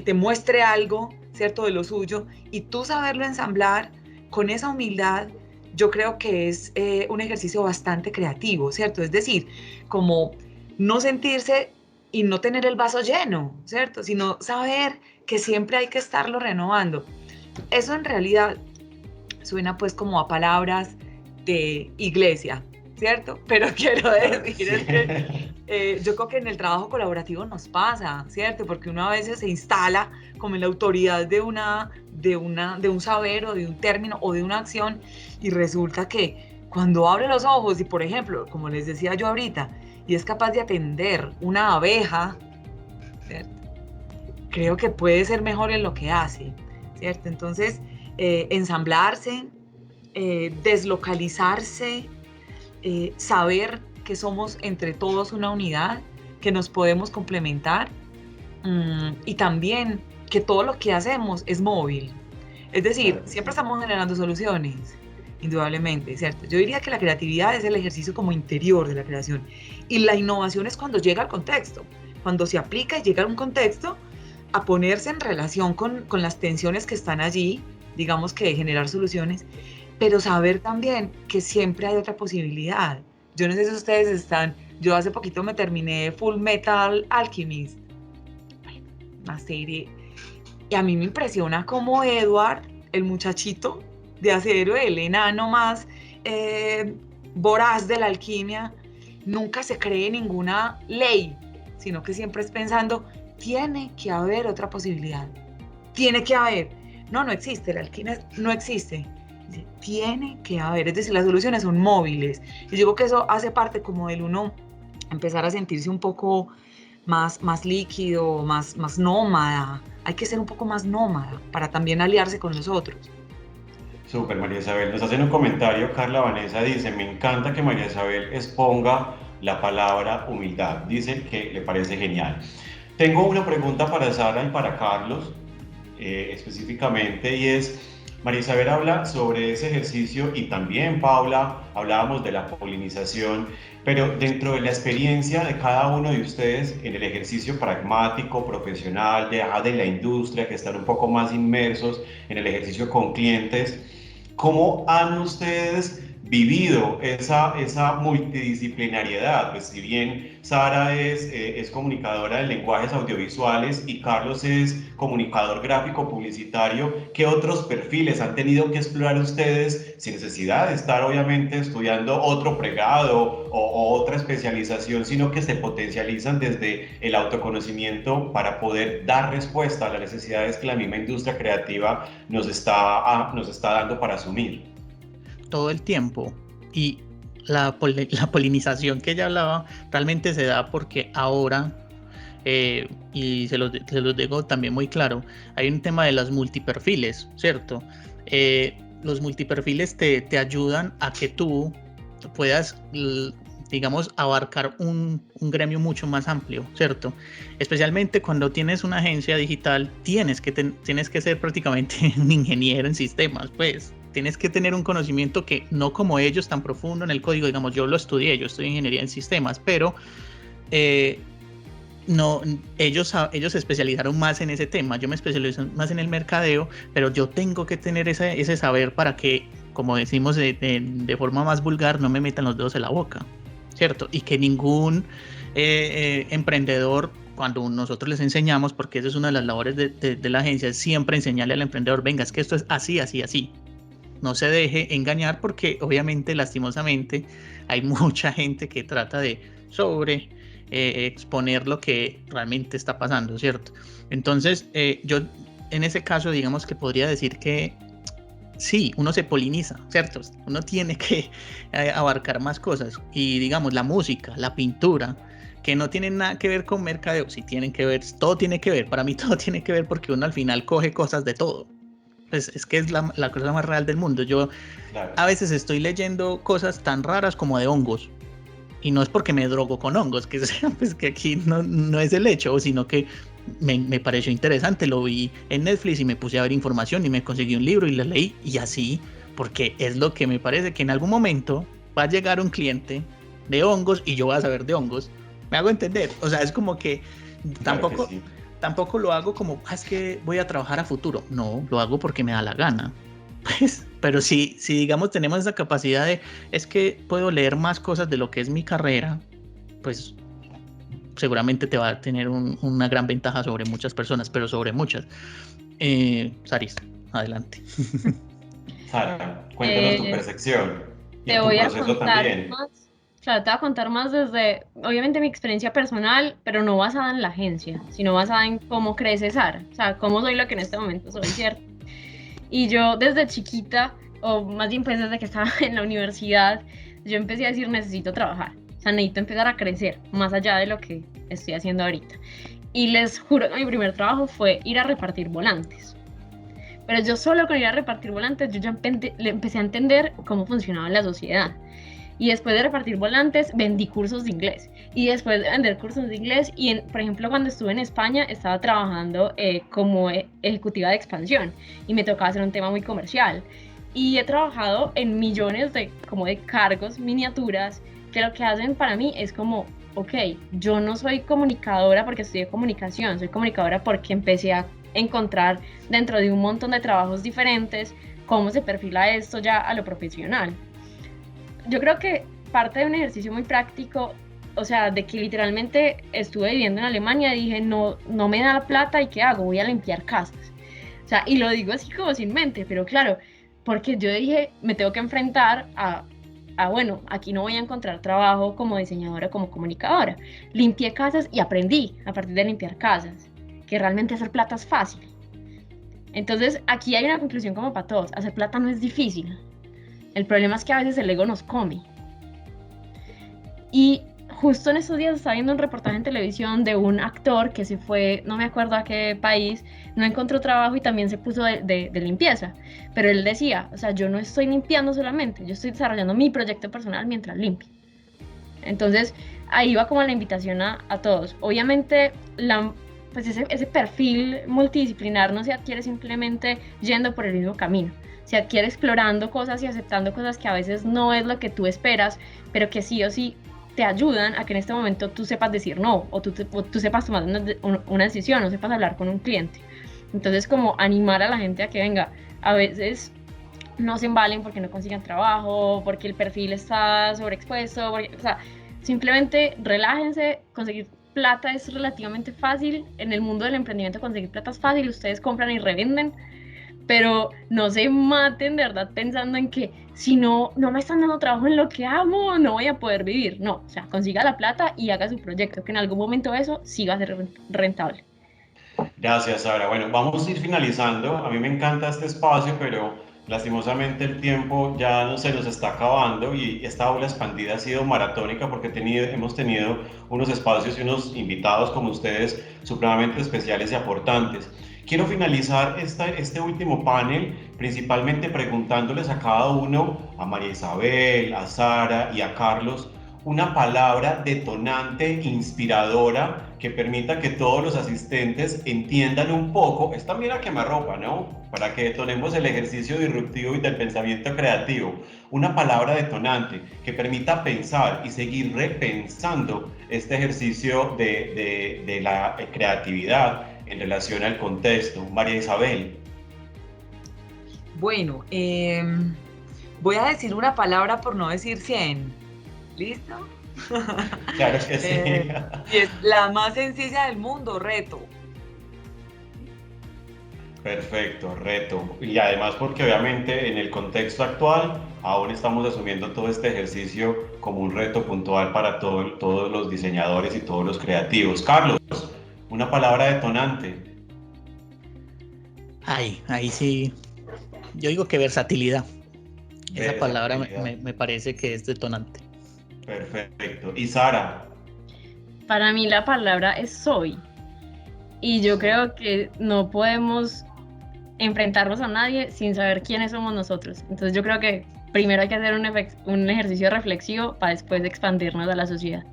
Speaker 4: te muestre algo, ¿cierto? De lo suyo, y tú saberlo ensamblar con esa humildad, yo creo que es un ejercicio bastante creativo, ¿cierto? Es decir, como no sentirse y no tener el vaso lleno, ¿cierto? Sino saber que siempre hay que estarlo renovando. Eso en realidad suena pues como a palabras de iglesia, ¿cierto? Pero quiero decir es que yo creo que en el trabajo colaborativo nos pasa, ¿cierto? Porque uno a veces se instala como en la autoridad de un saber o de un término o de una acción, y resulta que cuando abre los ojos y, por ejemplo, como les decía yo ahorita, y es capaz de atender una abeja, ¿cierto? Creo que puede ser mejor en lo que hace, ¿cierto? Entonces, ensamblarse, deslocalizarse, saber que somos entre todos una unidad, que nos podemos complementar, y también que todo lo que hacemos es móvil. Es decir, siempre estamos generando soluciones, indudablemente, ¿cierto? Yo diría que la creatividad es el ejercicio como interior de la creación, y la innovación es cuando llega al contexto, cuando se aplica y llega a un contexto a ponerse en relación con las tensiones que están allí, digamos que generar soluciones, pero saber también que siempre hay otra posibilidad. Yo no sé si ustedes están, yo hace poquito me terminé Full Metal Alchemist, una serie, y a mí me impresiona cómo Edward, el muchachito de acero, el enano más voraz de la alquimia, nunca se cree ninguna ley, sino que siempre es pensando, tiene que haber otra posibilidad, tiene que haber, no existe, la alquimia no existe, tiene que haber, es decir, las soluciones son móviles, y yo creo que eso hace parte como del uno empezar a sentirse un poco más líquido, más nómada. Hay que ser un poco más nómada para también aliarse con los otros.
Speaker 1: Súper, María Isabel. Nos hacen un comentario, Carla Vanessa dice, me encanta que María Isabel exponga la palabra humildad. Dice que le parece genial. Tengo una pregunta para Sara y para Carlos, específicamente, y es, María Isabel habla sobre ese ejercicio, y también Paula, hablábamos de la polinización, pero dentro de la experiencia de cada uno de ustedes en el ejercicio pragmático, profesional, de la industria, que están un poco más inmersos en el ejercicio con clientes, ¿cómo han ustedes vivido esa multidisciplinariedad? Pues si bien Sara es comunicadora de lenguajes audiovisuales y Carlos es comunicador gráfico publicitario, ¿qué otros perfiles han tenido que explorar ustedes sin necesidad de estar obviamente estudiando otro pregrado o otra especialización, sino que se potencializan desde el autoconocimiento para poder dar respuesta a las necesidades que la misma industria creativa nos está dando para asumir?
Speaker 2: Todo el tiempo, y la polinización que ella hablaba realmente se da porque ahora, y se los digo también muy claro, hay un tema de los multiperfiles, ¿cierto? Los multiperfiles te ayudan a que tú puedas, digamos, abarcar un gremio mucho más amplio, ¿cierto? Especialmente cuando tienes una agencia digital, tienes que ser prácticamente un ingeniero en sistemas, pues. Tienes que tener un conocimiento que no como ellos tan profundo en el código, digamos, yo lo estudié, yo estudié ingeniería en sistemas, pero no, ellos se especializaron más en ese tema, yo me especializo más en el mercadeo, pero yo tengo que tener ese saber para que, como decimos de forma más vulgar, no me metan los dedos en la boca, ¿cierto? Y que ningún emprendedor, cuando nosotros les enseñamos, porque esa es una de las labores de la agencia, es siempre enseñarle al emprendedor, venga, es que esto es así, así, así. No se deje engañar, porque obviamente, lastimosamente, hay mucha gente que trata de exponer lo que realmente está pasando, ¿cierto? Entonces, yo en ese caso, digamos que podría decir que sí, uno se poliniza, ¿cierto? Uno tiene que abarcar más cosas, y digamos, la música, la pintura, que no tienen nada que ver con mercadeo, sí tienen que ver, todo tiene que ver, para mí todo tiene que ver, porque uno al final coge cosas de todo. Pues es que es la cosa más real del mundo. Yo a veces estoy leyendo cosas tan raras como de hongos, y no es porque me drogo con hongos, que pues que aquí no es el hecho, sino que me pareció interesante, lo vi en Netflix y me puse a ver información y me conseguí un libro y lo leí y así, porque es lo que me parece que en algún momento va a llegar un cliente de hongos y yo voy a saber de hongos. ¿Me hago entender? O sea, es como que tampoco,
Speaker 1: Claro que sí.
Speaker 2: tampoco lo hago como, es que voy a trabajar a futuro. No, lo hago porque me da la gana. Pues, pero si digamos tenemos esa capacidad de, es que puedo leer más cosas de lo que es mi carrera, pues seguramente te va a tener una gran ventaja sobre muchas personas, pero sobre muchas. Saris, adelante.
Speaker 1: Sara, cuéntanos tu percepción y
Speaker 3: Te
Speaker 1: tu
Speaker 3: voy a
Speaker 1: proceso
Speaker 3: contar
Speaker 1: también.
Speaker 3: más, claro, te voy a contar más desde, obviamente, mi experiencia personal, pero no basada en la agencia, sino basada en cómo crece Sara, o sea, cómo soy lo que en este momento soy, ¿cierto? Y yo desde chiquita, o más bien pues desde que estaba en la universidad, yo empecé a decir, necesito trabajar, o sea, necesito empezar a crecer, más allá de lo que estoy haciendo ahorita. Y les juro que mi primer trabajo fue ir a repartir volantes. Pero yo solo con ir a repartir volantes, yo ya empecé a entender cómo funcionaba la sociedad. Y después de repartir volantes, vendí cursos de inglés. Y después de vender cursos de inglés, por ejemplo, cuando estuve en España, estaba trabajando como ejecutiva de expansión. Y me tocaba hacer un tema muy comercial. Y he trabajado en millones de cargos, miniaturas, que lo que hacen para mí es como, ok, yo no soy comunicadora porque estudié comunicación, soy comunicadora porque empecé a encontrar dentro de un montón de trabajos diferentes cómo se perfila esto ya a lo profesional. Yo creo que parte de un ejercicio muy práctico, o sea, de que literalmente estuve viviendo en Alemania y dije, no me da la plata, ¿y qué hago? Voy a limpiar casas. O sea, y lo digo así como sin mente, pero claro, porque yo dije, me tengo que enfrentar a bueno, aquí no voy a encontrar trabajo como diseñadora, como comunicadora. Limpié casas y aprendí a partir de limpiar casas, que realmente hacer plata es fácil. Entonces, aquí hay una conclusión como para todos, hacer plata no es difícil. El problema es que a veces el ego nos come. Y justo en estos días estaba viendo un reportaje en televisión de un actor que se fue, no me acuerdo a qué país, no encontró trabajo y también se puso de limpieza. Pero él decía, o sea, yo no estoy limpiando solamente, yo estoy desarrollando mi proyecto personal mientras limpio. Entonces, ahí va como la invitación a todos. Obviamente, pues ese perfil multidisciplinar no se adquiere simplemente yendo por el mismo camino. Se adquiere explorando cosas y aceptando cosas que a veces no es lo que tú esperas, pero que sí o sí te ayudan a que en este momento tú sepas decir no, o tú sepas tomar una decisión, o sepas hablar con un cliente. Entonces, como animar a la gente a que venga, a veces no se embalen porque no consigan trabajo, porque el perfil está sobreexpuesto, o sea, simplemente relájense, conseguir plata es relativamente fácil, en el mundo del emprendimiento conseguir plata es fácil, ustedes compran y revenden, pero no se maten de verdad pensando en que si no me están dando trabajo en lo que amo, no voy a poder vivir. No, o sea, consiga la plata y haga su proyecto, que en algún momento eso sí va a ser rentable.
Speaker 1: Gracias, Sara. Bueno, vamos a ir finalizando. A mí me encanta este espacio, pero lastimosamente el tiempo ya no se nos está acabando y esta aula expandida ha sido maratónica porque hemos tenido unos espacios y unos invitados como ustedes supremamente especiales y aportantes. Quiero finalizar este último panel principalmente preguntándoles a cada uno, a María Isabel, a Sara y a Carlos, una palabra detonante, inspiradora, que permita que todos los asistentes entiendan un poco, es también a quemarropa, ¿no? Para que detonemos el ejercicio disruptivo y del pensamiento creativo. Una palabra detonante que permita pensar y seguir repensando este ejercicio de la creatividad en relación al contexto. María Isabel.
Speaker 4: Bueno, voy a decir una palabra por no decir 100. ¿Listo?
Speaker 1: Claro que sí.
Speaker 4: Y es la más sencilla del mundo, reto.
Speaker 1: Perfecto, reto. Y además porque obviamente en el contexto actual aún estamos asumiendo todo este ejercicio como un reto puntual para todos los diseñadores y todos los creativos. Carlos, una palabra detonante.
Speaker 2: Ahí sí. Yo digo que versatilidad. Esa palabra me parece que es detonante.
Speaker 1: Perfecto. ¿Y Sara?
Speaker 3: Para mí la palabra es soy. Y yo creo que no podemos enfrentarnos a nadie sin saber quiénes somos nosotros. Entonces yo creo que primero hay que hacer un ejercicio reflexivo para después expandirnos a la sociedad.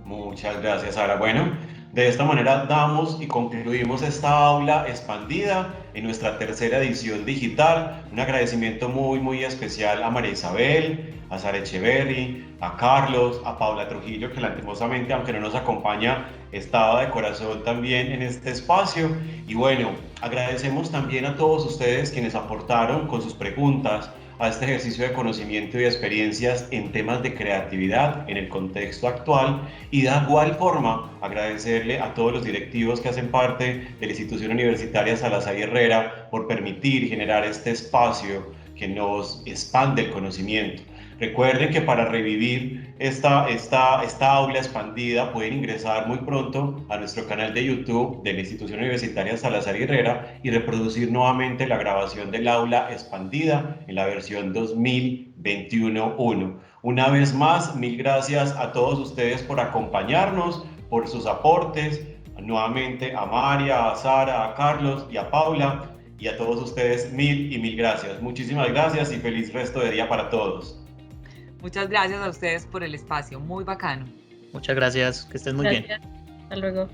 Speaker 1: Muchas gracias, Sara. Bueno, De esta manera damos y concluimos esta aula expandida en nuestra tercera edición digital. Un agradecimiento muy especial a María Isabel, a Sara Echeverry, a Carlos, a Paula Trujillo, que lastimosamente, aunque no nos acompaña, estaba de corazón también en este espacio. Y bueno, agradecemos también a todos ustedes quienes aportaron con sus preguntas a este ejercicio de conocimiento y experiencias en temas de creatividad en el contexto actual, y de igual forma agradecerle a todos los directivos que hacen parte de la institución universitaria Salazar y Herrera por permitir generar este espacio que nos expande el conocimiento. Recuerden que para revivir esta aula expandida pueden ingresar muy pronto a nuestro canal de YouTube de la institución universitaria Salazar y Herrera y reproducir nuevamente la grabación del aula expandida en la versión 2021-1. Una vez más, mil gracias a todos ustedes por acompañarnos, por sus aportes, nuevamente a María, a Sara, a Carlos y a Paula, y a todos ustedes mil gracias. Muchísimas gracias y feliz resto de día para todos.
Speaker 4: Muchas gracias a ustedes por el espacio, muy bacano.
Speaker 2: Muchas gracias, que estén muy bien.
Speaker 3: Hasta luego.